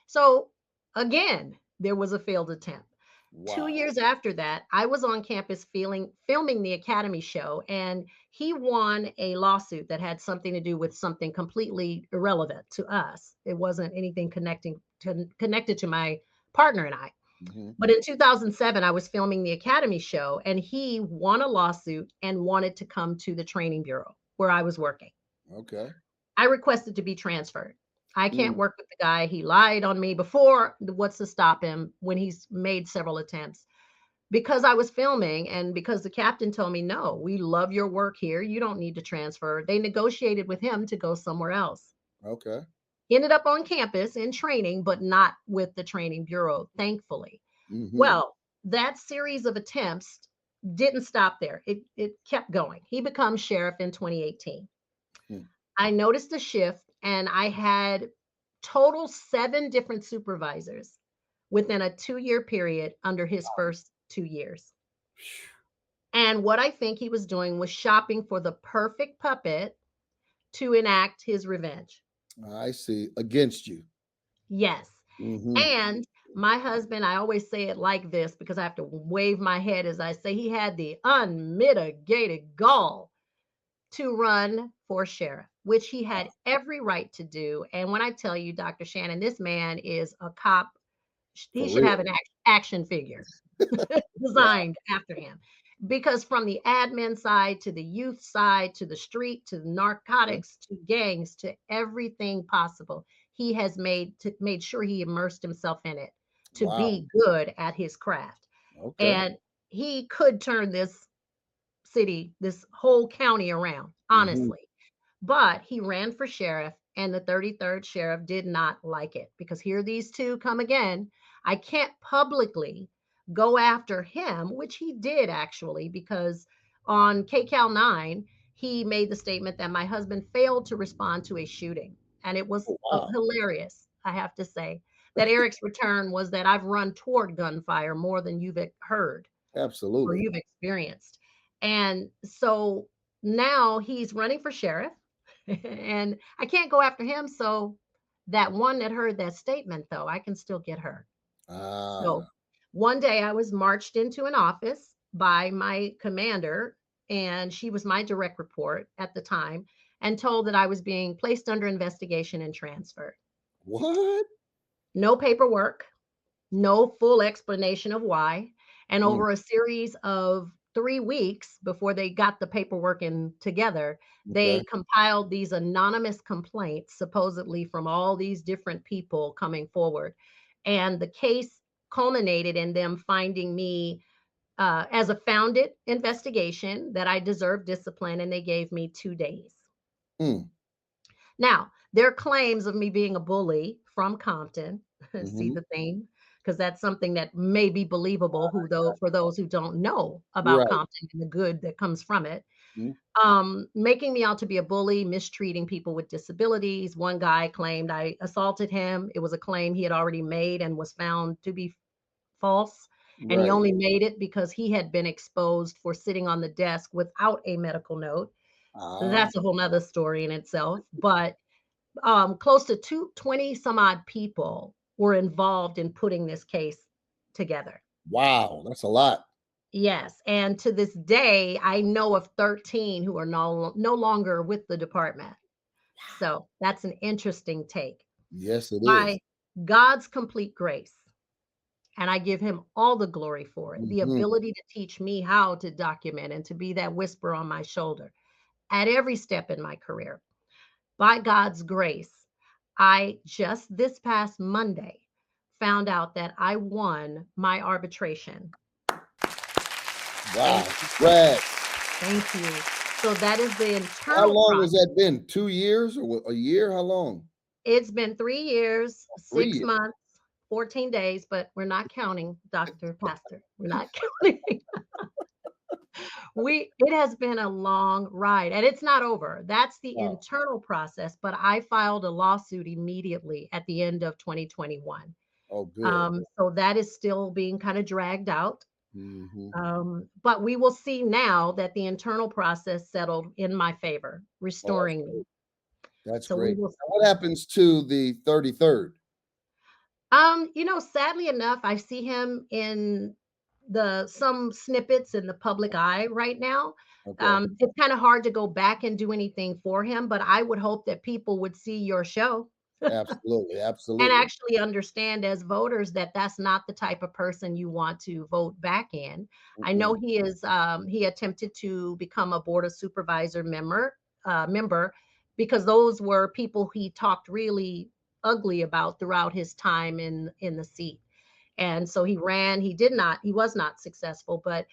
So again, there was a failed attempt. Wow. 2 years after that, I was on campus filming the Academy show, and he won a lawsuit that had something to do with something completely irrelevant to us. It wasn't anything connected to my partner and I. But in 2007, I was filming the Academy show, and he won a lawsuit and wanted to come to the training bureau where I was working. Okay. I requested to be transferred. I can't Mm, work with the guy. He lied on me before. What's to stop him when he's made several attempts? Because I was filming and because the captain told me, no, we love your work here. You don't need to transfer. They negotiated with him to go somewhere else. okay. Ended up on campus in training, but not with the training bureau, thankfully. Mm-hmm. Well, that series of attempts didn't stop there. It kept going. He becomes sheriff in 2018. Hmm. I noticed a shift and I had total 7 different supervisors within a 2-year period under his first 2 years. And what I think he was doing was shopping for the perfect puppet to enact his revenge. I see. Against you. Yes. Mm-hmm. And my husband, I always say it like this because I have to wave my head as I say he had the unmitigated gall to run for sheriff, which he had every right to do. And when I tell you, Dr. Shannon, this man is a cop. He For should have real. an action figure Wow. designed after him. Because from the admin side to the youth side to the street to the Okay. narcotics to gangs to everything possible, he has made sure he immersed himself in it to Wow. be good at his craft. Okay. And he could turn this city, this whole county around, Mm-hmm. honestly. But he ran for sheriff, and the 33rd sheriff did not like it because here these two come again. I can't publicly go after him, which he did actually, because on KCAL 9, he made the statement that my husband failed to respond to a shooting. And it was Oh, wow. hilarious, I have to say, that Eric's return was that I've run toward gunfire more than you've heard or Absolutely. you've experienced. And so now he's running for sheriff, and I can't go after him. So that one that heard that statement, though, I can still get her. So Ah. one day I was marched into an office by my commander, and she was my direct report at the time, and told that I was being placed under investigation and transferred. What? No paperwork, no full explanation of why. And Mm, over a series of 3 weeks before they got the paperwork in together, they okay. compiled these anonymous complaints, supposedly from all these different people coming forward. And the case culminated in them finding me as a founded investigation that I deserved discipline, and they gave me 2 days. Mm, Now, their claims of me being a bully from Compton, see mm-hmm. the theme, because that's something that may be believable for those who don't know about Right. Compton and the good that comes from it. Mm, Making me out to be a bully, mistreating people with disabilities. One guy claimed I assaulted him. It was a claim he had already made and was found to be false. And he right. only made it because he had been exposed for sitting on the desk without a medical note. Ah. That's a whole nother story in itself. But close to 20 some odd people were involved in putting this case together. Wow. That's a lot. Yes, and to this day, I know of 13 who are no longer with the department. So that's an interesting take. Yes, it is. By God's complete grace, and I give him all the glory for it, the Mm-hmm. ability to teach me how to document and to be that whisper on my shoulder at every step in my career. By God's grace, I just this past Monday found out that I won my arbitration. Wow. Thank you. Congrats. Thank you. So that is the How internal long has process. that been? 2 years or a year? How long? It's been 3 years, 3 6 years. months, 14 days, but we're not counting, Dr. Pastor. We're not counting. It has been a long ride and it's not over. That's the Wow. internal process, but I filed a lawsuit immediately at the end of 2021. Oh, good. So that is still being kind of dragged out. Mm-hmm. But we will see now that the internal process settled in my favor, Oh, that's restoring me. great. That's So we great. will Now, what see. happens to the 33rd? Sadly enough, I see him in the some snippets in the public eye right now. Okay. It's kind of hard to go back and do anything for him, but I would hope that people would see your show Absolutely. and Absolutely. actually understand as voters that that's not the type of person you want to vote back in. I know Mm-mm. he attempted to become a board of supervisor member because those were people he talked really ugly about throughout his time in the seat. And so he ran. He was not successful, but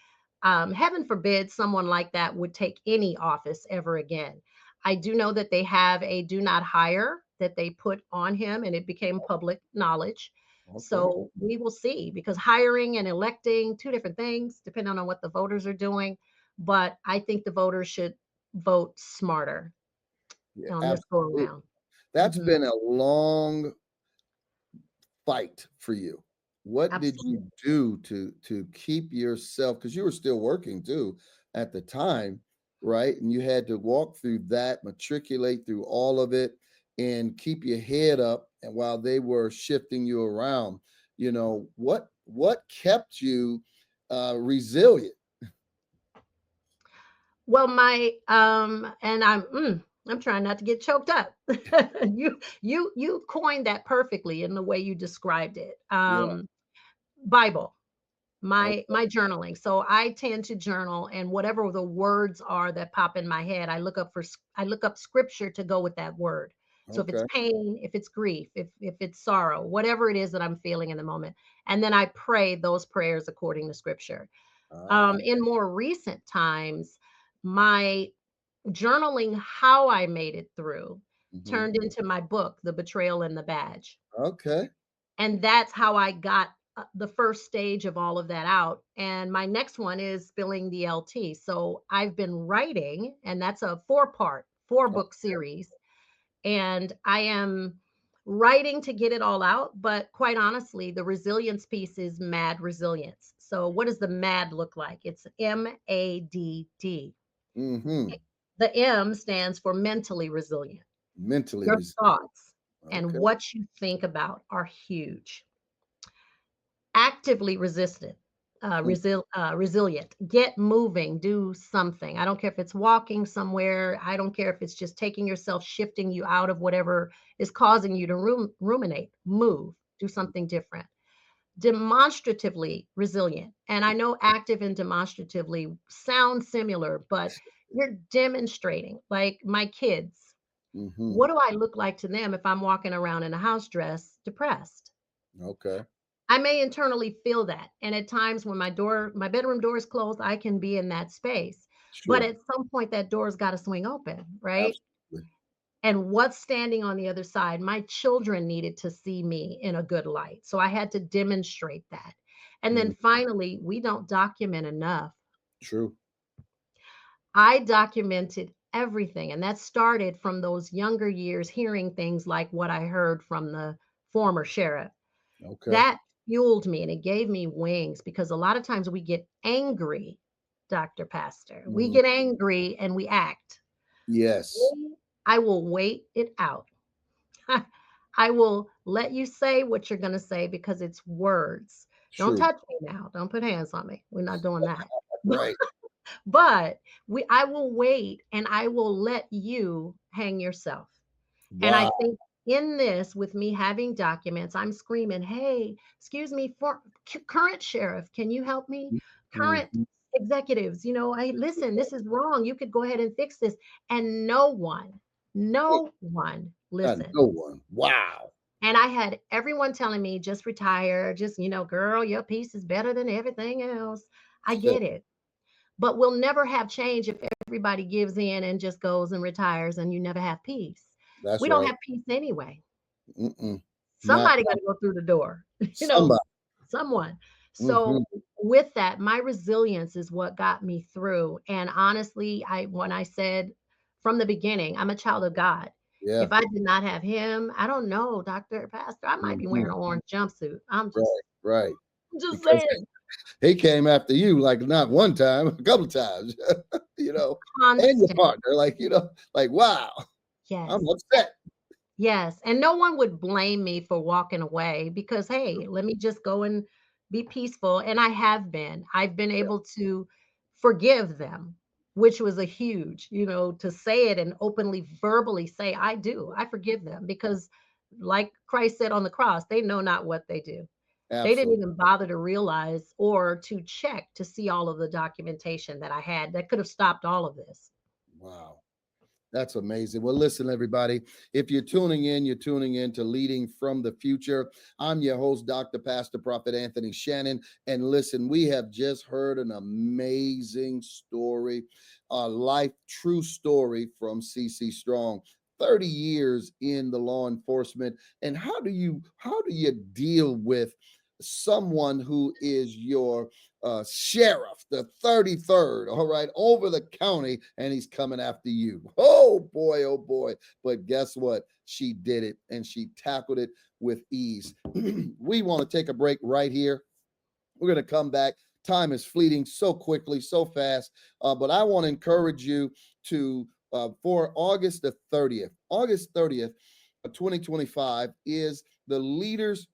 heaven forbid someone like that would take any office ever again. I do know that they have a do not hire that they put on him, and it became public knowledge. Okay. So we will see, because hiring and electing, two different things, depending on what the voters are doing. But I think the voters should vote smarter Yeah, on this go absolutely. around. That's Mhm. been a long fight for you. What did Absolutely. you do to keep yourself, because you were still working too at the time, right? And you had to walk through that, matriculate through all of it, and keep your head up. And while they were shifting you around, what kept you resilient? Well, and I'm trying not to get choked up. You coined that perfectly in the way you described it. Yeah. Bible, Okay. my journaling. So I tend to journal, and whatever the words are that pop in my head, I look up scripture to go with that word. So if it's Okay. pain, if it's grief, if it's sorrow, whatever it is that I'm feeling in the moment, and then I pray those prayers according to scripture. Ah. In more recent times, my journaling how I made it through Mhm. turned into my book, The Betrayal and the Badge. Okay. And that's how I got the first stage of all of that out. And my next one is Spilling the LT. So I've been writing, and that's a four book series. And I am writing to get it all out. But quite honestly, the resilience piece is mad resilience. So what does the MAD look like? It's MADD. Mm-hmm. The M stands for mentally resilient. Mentally Your resilient. thoughts and Okay. what you think about are huge. Actively resistant, resilient. Get moving, do something. I don't care if it's walking somewhere. I don't care if it's just taking yourself, shifting you out of whatever is causing you to ruminate. Move, do something different. Demonstratively resilient. And I know active and demonstratively sound similar, but you're demonstrating, like my kids. Mm-hmm. What do I look like to them if I'm walking around in a house dress depressed? Okay. I may internally feel that. And at times when my bedroom door is closed, I can be in that space. But Sure. at some point, that door's got to swing open, right? Absolutely. And what's standing on the other side? My children needed to see me in a good light. So I had to demonstrate that. And then Mm, finally, we don't document enough. true. I documented everything. And that started from those younger years, hearing things like what I heard from the former sheriff. Okay. That fueled me and it gave me wings, because a lot of times we get angry, Dr. Pastor. We Mm, get angry and we act. yes. Me, I will wait it out. I will let you say what you're going to say because it's words. Don't True. touch me now. Don't put hands on me. We're not doing that. Right. But I will wait and I will let you hang yourself. And I Wow. think in this, with me having documents, I'm screaming, hey, excuse me, for current sheriff, can you help me? Current Mhm. executives, I listen, this is wrong. You could go ahead and fix this. And no one Not listened. no one. Wow. And I had everyone telling me, just retire, just, girl, your piece is better than everything else. I Shit. get it. But we'll never have change if everybody gives in and just goes and retires and you never have peace. That's We don't right. have peace anyway. Mm-mm. Somebody got Not to go through the door, you know, somebody. someone. So Hmm. with that, my resilience is what got me through. And honestly, when I said from the beginning, I'm a child of God. Yeah. If I did not have him, I don't know, Doctor Pastor, I might be Hmm. wearing an orange jumpsuit. Right. Right. I'm just Because saying, he came after you like not one time, a couple times, you know, and your constant. partner, like, wow, Yes. I'm upset. Yes, and no one would blame me for walking away because, hey, let me just go and be peaceful. And I have been. I've been able to forgive them, which was a huge, to say it and openly, verbally say, I do. I forgive them because, like Christ said on the cross, they know not what they do. They didn't Absolutely. even bother to realize or to check to see all of the documentation that I had that could have stopped all of this. Wow. That's amazing. Well, listen, everybody, if you're tuning in, you're tuning in to Leading from the Future. I'm your host, Dr. Pastor Prophet Anthony Shannon. And listen, we have just heard an amazing story, a life true story from Cee Cee Strong. 30 years in the law enforcement. And how do you deal with someone who is your sheriff, the 33rd, all right, over the county, and he's coming after you? Oh boy, oh boy. But guess what? She did it, and she tackled it with ease. We want to take a break right here. We're going to come back. Time is fleeting so quickly, so fast. But I want to encourage you to, for August the 30th, August 30th, 2025 is the Leaders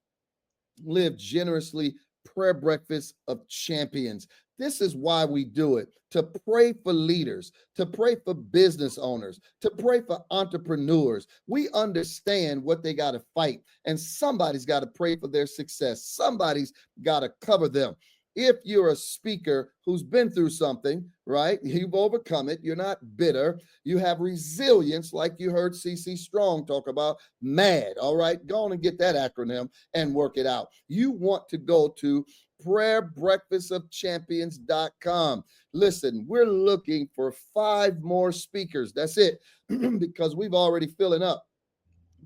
Live Generously Prayer Breakfast of Champions. This is why we do it, to pray for leaders, to pray for business owners, to pray for entrepreneurs. We understand what they got to fight, and somebody's got to pray for their success. Somebody's got to cover them. If you're a speaker who's been through something, right? You've overcome it. You're not bitter. You have resilience, like you heard Cee Cee Strong talk about, MAD. All right, go on and get that acronym and work it out. You want to go to prayerbreakfastofchampions.com. Listen, we're looking for 5 more speakers. That's it, because we've already filling up.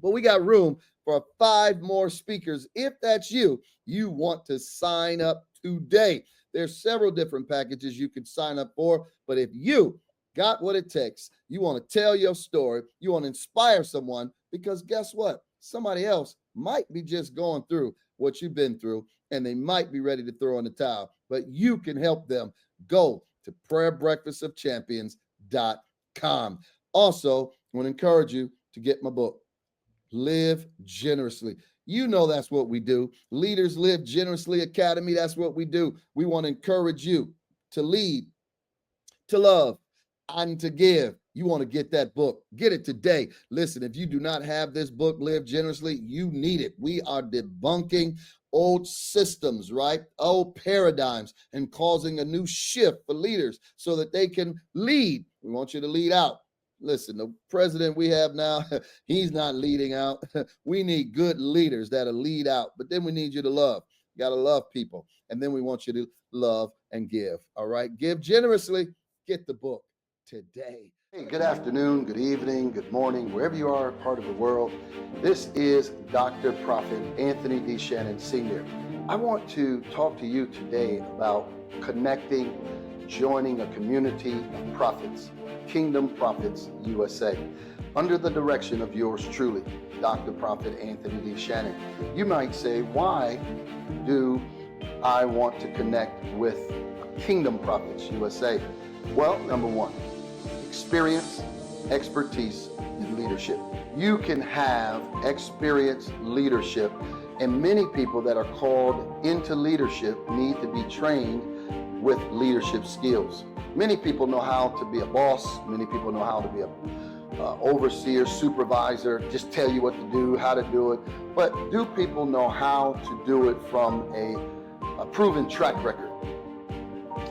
But we got room for 5 more speakers. If that's you, you want to sign up today. There's several different packages you can sign up for, but if you got what it takes, you want to tell your story, you want to inspire someone, because guess what? Somebody else might be just going through what you've been through, and they might be ready to throw in the towel, but you can help them. Go to prayerbreakfastofchampions.com. Also, I want to encourage you to get my book, Live Generously. You know that's what we do. Leaders Live Generously Academy, that's what we do. We want to encourage you to lead, to love, and to give. You want to get that book. Get it today. Listen, if you do not have this book, Live Generously, you need it. We are debunking old systems, right? Old paradigms, and causing a new shift for leaders so that they can lead. We want you to lead out. Listen, the president we have now, he's not leading out. We need good leaders that'll lead out. But then we need you to love. You got to love people. And then we want you to love and give. All right? Give generously. Get the book today. Hey, good afternoon, good evening, good morning, wherever you are, part of the world. This is Dr. Prophet Anthony D. Shannon Sr. I want to talk to you today about connecting, joining a community of prophets, Kingdom Prophets USA, under the direction of yours truly, Dr. Prophet Anthony D. Shannon. You might say, why do I want to connect with Kingdom Prophets USA? Well, number one, experience, expertise, and leadership. You can have experienced leadership, and many people that are called into leadership need to be trained with leadership skills. Many people know how to be a boss. Many people know how to be a overseer, supervisor, just tell you what to do, how to do it. But do people know how to do it from a proven track record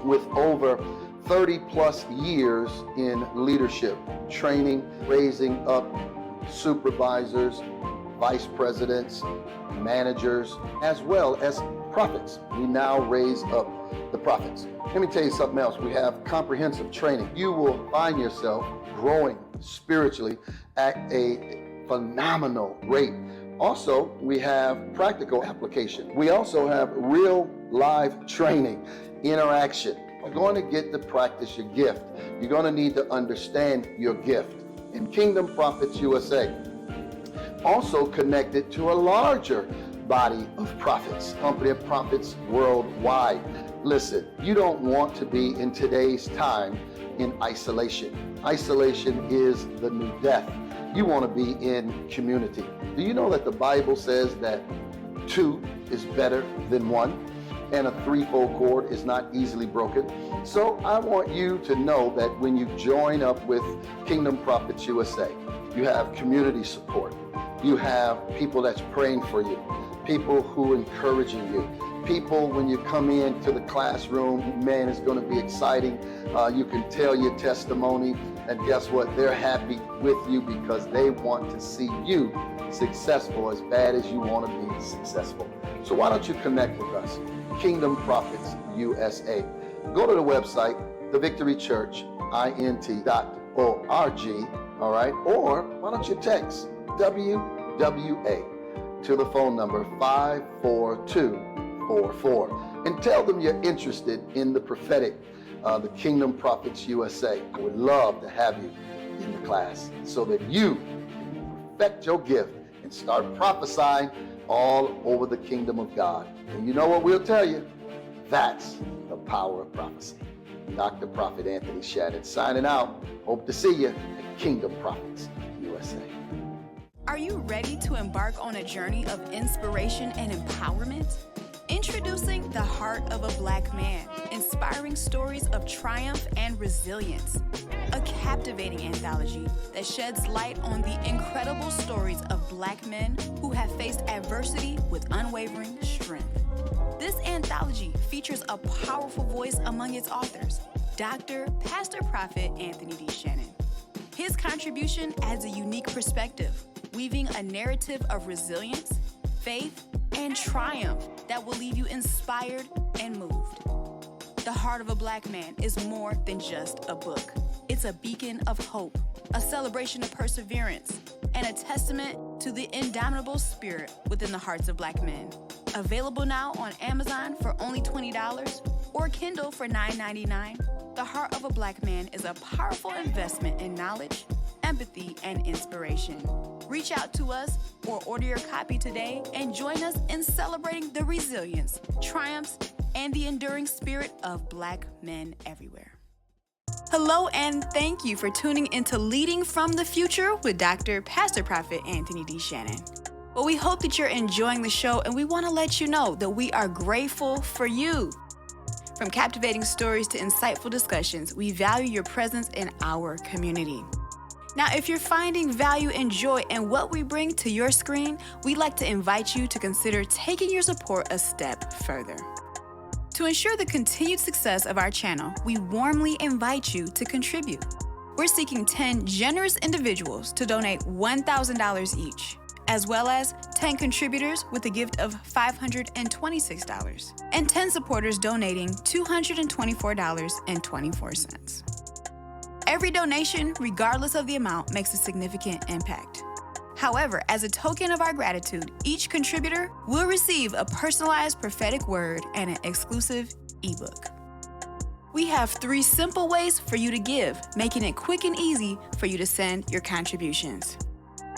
with over 30 plus years in leadership, training, raising up supervisors, vice presidents, managers, as well as prophets? We now raise up the prophets. Let me tell you something else. We have comprehensive training. You will find yourself growing spiritually at a phenomenal rate. Also, we have practical application. We also have real live training, interaction. You're going to get to practice your gift. You're going to need to understand your gift. In Kingdom Prophets USA, also connected to a larger body of prophets, company of prophets worldwide. Listen, you don't want to be in today's time in isolation. Isolation is the new death. You want to be in community. Do you know that the Bible says that 2 is better than 1? And a 3-fold cord is not easily broken. So I want you to know that when you join up with Kingdom Prophets USA, you have community support. You have people that's praying for you, people who are encouraging you, people when you come into the classroom, man, it's going to be exciting. You can tell your testimony. And guess what? They're happy with you because they want to see you successful as bad as you want to be successful. So why don't you connect with us? Kingdom Prophets USA. Go to the website, thevictorychurchint.org, all right? Or why don't you text WWA to the phone number 54244 and tell them you're interested in the prophetic, the Kingdom Prophets USA. I would love to have you in the class so that you can perfect your gift and start prophesying all over the kingdom of God. And you know what we'll tell you? That's the power of prophecy. Dr. Prophet Anthony Shannon signing out. Hope to see you at Kingdom Prophets USA. Are you ready to embark on a journey of inspiration and empowerment? Introducing The Heart of a Black Man, inspiring stories of triumph and resilience. A captivating anthology that sheds light on the incredible stories of Black men who have faced adversity with unwavering strength. This anthology features a powerful voice among its authors, Dr. Pastor Prophet Anthony D. Shannon. His contribution adds a unique perspective, weaving a narrative of resilience, faith, and triumph that will leave you inspired and moved. The Heart of a Black Man is more than just a book. It's a beacon of hope, a celebration of perseverance, and a testament to the indomitable spirit within the hearts of Black men. Available now on Amazon for only $20 or Kindle for $9.99, The Heart of a Black Man is a powerful investment in knowledge, empathy, and inspiration. Reach out to us or order your copy today and join us in celebrating the resilience, triumphs, and the enduring spirit of Black men everywhere. Hello, and thank you for tuning into Leading from the Future with Dr. Pastor Prophet Anthony D. Shannon. Well, we hope that you're enjoying the show, and we want to let you know that we are grateful for you. From captivating stories to insightful discussions, we value your presence in our community. Now, if you're finding value and joy in what we bring to your screen, we'd like to invite you to consider taking your support a step further. To ensure the continued success of our channel, we warmly invite you to contribute. We're seeking 10 generous individuals to donate $1,000 each, as well as 10 contributors with a gift of $526, and 10 supporters donating $224.24. Every donation, regardless of the amount, makes a significant impact. However, as a token of our gratitude, each contributor will receive a personalized prophetic word and an exclusive ebook. We have 3 simple ways for you to give, making it quick and easy for you to send your contributions.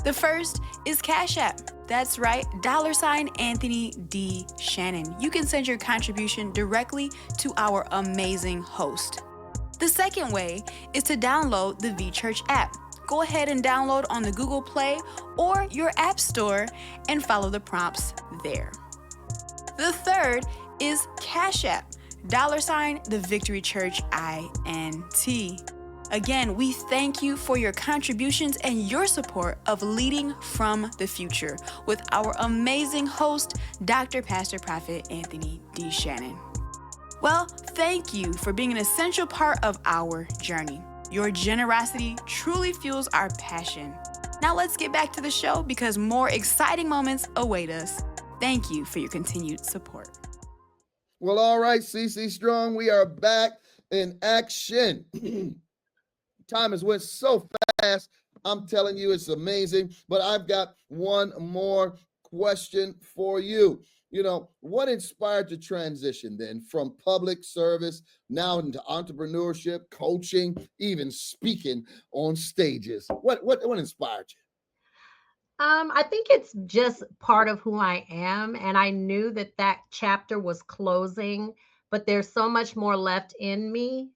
The first is Cash App. That's right, $ Anthony D. Shannon. You can send your contribution directly to our amazing host. The second way is to download the VChurch app. Go ahead and download on the Google Play or your App Store and follow the prompts there. The third is Cash App, $ the Victory Church INT. Again, we thank you for your contributions and your support of Leading from the Future with our amazing host, Dr. Pastor Prophet Anthony D. Shannon. Well, thank you for being an essential part of our journey. Your generosity truly fuels our passion. Now let's get back to the show because more exciting moments await us. Thank you for your continued support. Well, all right, Cee Cee Strong, we are back in action. Time has went so fast. I'm telling you, it's amazing. But I've got one more question for you. You know, what inspired the transition then from public service now into entrepreneurship, coaching, even speaking on stages? What inspired you? I think it's just part of who I am. And I knew that that chapter was closing, but there's so much more left in me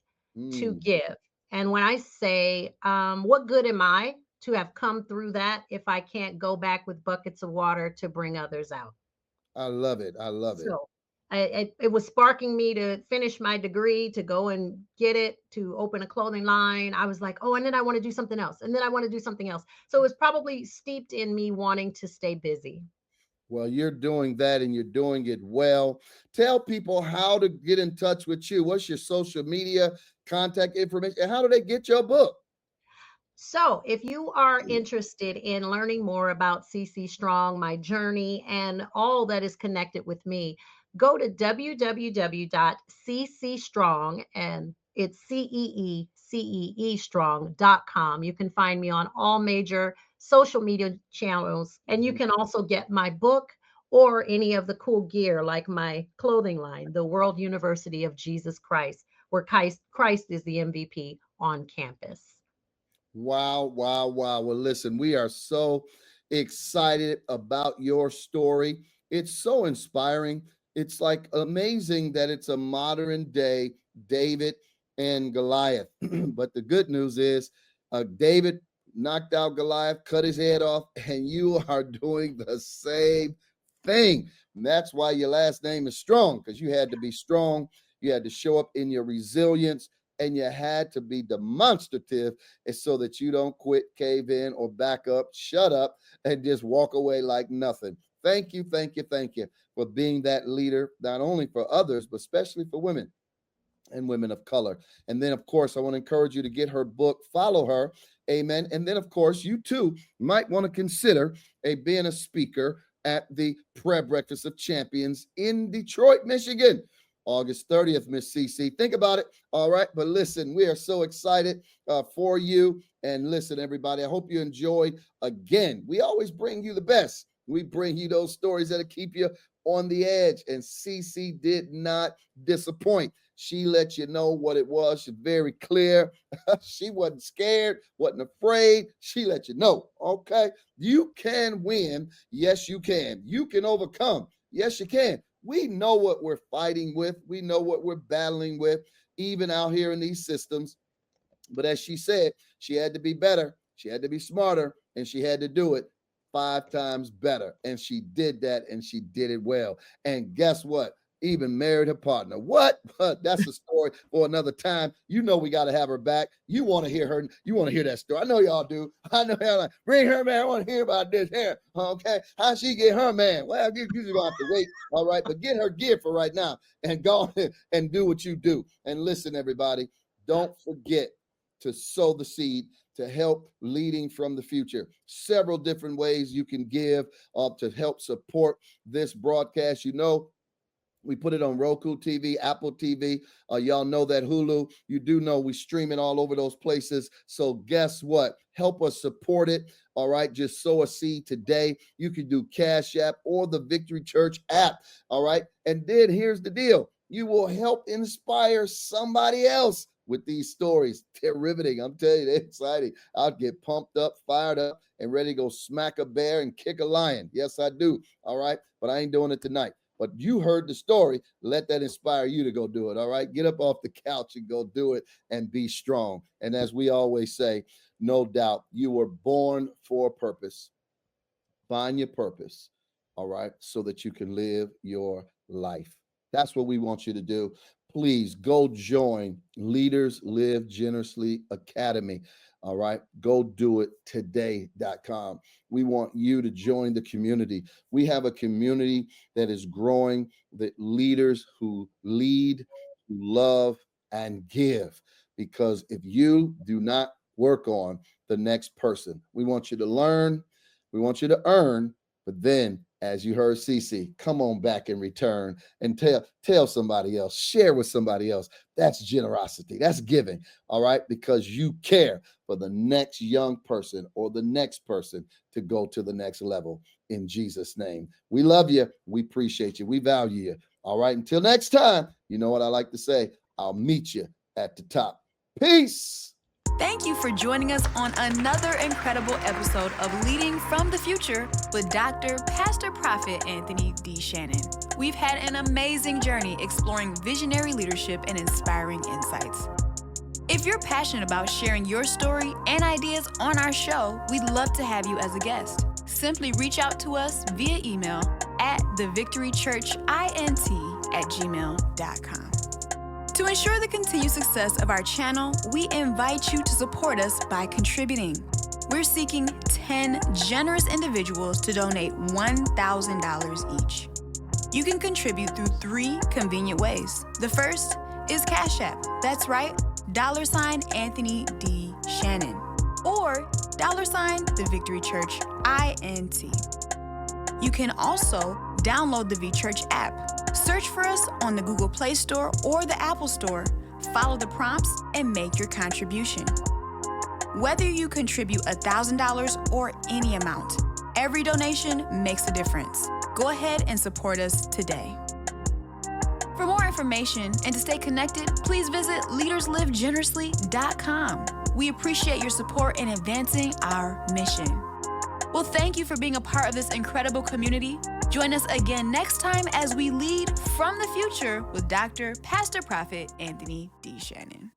to give. And when I say, what good am I to have come through that if I can't go back with buckets of water to bring others out? I love it. I love it. So it was sparking me to finish my degree, to go and get it, to open a clothing line. I was like, oh, and then I want to do something else. And then I want to do something else. So it was probably steeped in me wanting to stay busy. Well, you're doing that and you're doing it well. Tell people how to get in touch with you. What's your social media contact information? And how do they get your book? So, if you are interested in learning more about Cee Cee Strong, my journey, and all that is connected with me, go to www.ceestrong, and it's CeeCee Strong.com. You can find me on all major social media channels, and you can also get my book or any of the cool gear like my clothing line, the World University of Jesus Christ, where Christ is the MVP on campus. Wow, wow, wow. Well, listen, we are so excited about your story. It's so inspiring. It's like amazing that it's a modern day David and Goliath. But the good news is, David knocked out Goliath, cut his head off, and you are doing the same thing. And that's why your last name is Strong, because you had to be strong. You had to show up in your resilience, and you had to be demonstrative, so that you don't quit, cave in, or back up, shut up, and just walk away like nothing. Thank you, thank you, thank you for being that leader, not only for others, but especially for women and women of color. And then, of course, I want to encourage you to get her book, follow her. Amen. And then, of course, you too might want to consider being a speaker at the Prayer Breakfast of Champions in Detroit, Michigan. August 30th, Miss CeeCee. Think about it. All right. But listen, we are so excited for you. And listen, everybody, I hope you enjoyed. Again, we always bring you the best. We bring you those stories that'll keep you on the edge. And CeeCee did not disappoint. She let you know what it was. She's very clear. She wasn't scared, wasn't afraid. She let you know, okay, you can win. Yes, you can. You can overcome. Yes, you can. We know what we're fighting with. We know what we're battling with, even out here in these systems. But as she said, she had to be better. She had to be smarter, and she had to do it 5 times better. And she did that, and she did it well. And guess what? Even married her partner. What? That's a story for another time. You know we got to have her back. You want to hear her. You want to hear that story. I know y'all do. I know y'all like, bring her man. I want to hear about this here. Okay. How she get her man? Well, you just gonna have to wait. All right. But get her gear for right now and go and do what you do. And listen, everybody, don't forget to sow the seed to help leading from the future. Several different ways you can give to help support this broadcast. You know, we put it on Roku TV, Apple TV. Y'all know that Hulu. You do know we stream it all over those places. So guess what? Help us support it. All right. Just sow a seed today. You can do Cash App or the Victory Church app. All right. And then here's the deal. You will help inspire somebody else with these stories. They're riveting. I'm telling you, they're exciting. I'll get pumped up, fired up, and ready to go smack a bear and kick a lion. Yes, I do. All right. But I ain't doing it tonight. But you heard the story. Let that inspire you to go do it. All right. Get up off the couch and go do it and be strong. And as we always say, no doubt you were born for a purpose. Find your purpose. All right. So that you can live your life. That's what we want you to do. Please go join Leaders Live Generously Academy. All right. Go do it today.com. We want you to join the community. We have a community that is growing, that leaders who lead, who love, and give. Because if you do not work on the next person, we want you to learn, we want you to earn, but then, as you heard CeeCee, come on back in return and tell somebody else, share with somebody else. That's generosity. That's giving. All right. Because you care for the next young person or the next person to go to the next level in Jesus' name. We love you. We appreciate you. We value you. All right. Until next time, you know what I like to say? I'll meet you at the top. Peace. Thank you for joining us on another incredible episode of Leading from the Future with Dr. Pastor Prophet Anthony D. Shannon. We've had an amazing journey exploring visionary leadership and inspiring insights. If you're passionate about sharing your story and ideas on our show, we'd love to have you as a guest. Simply reach out to us via email at thevictorychurchint@gmail.com. To ensure the continued success of our channel, we invite you to support us by contributing. We're seeking 10 generous individuals to donate $1,000 each. You can contribute through 3 convenient ways. The first is Cash App. That's right, $Anthony D. Shannon. or $the Victory Church INT. You can also download the V Church app. Search for us on the Google Play Store or the Apple Store. Follow the prompts and make your contribution. Whether you contribute $1,000 or any amount, every donation makes a difference. Go ahead and support us today. For more information and to stay connected, please visit leaderslivegenerously.com. We appreciate your support in advancing our mission. Well, thank you for being a part of this incredible community. Join us again next time as we lead from the future with Dr. Pastor Prophet Anthony D. Shannon.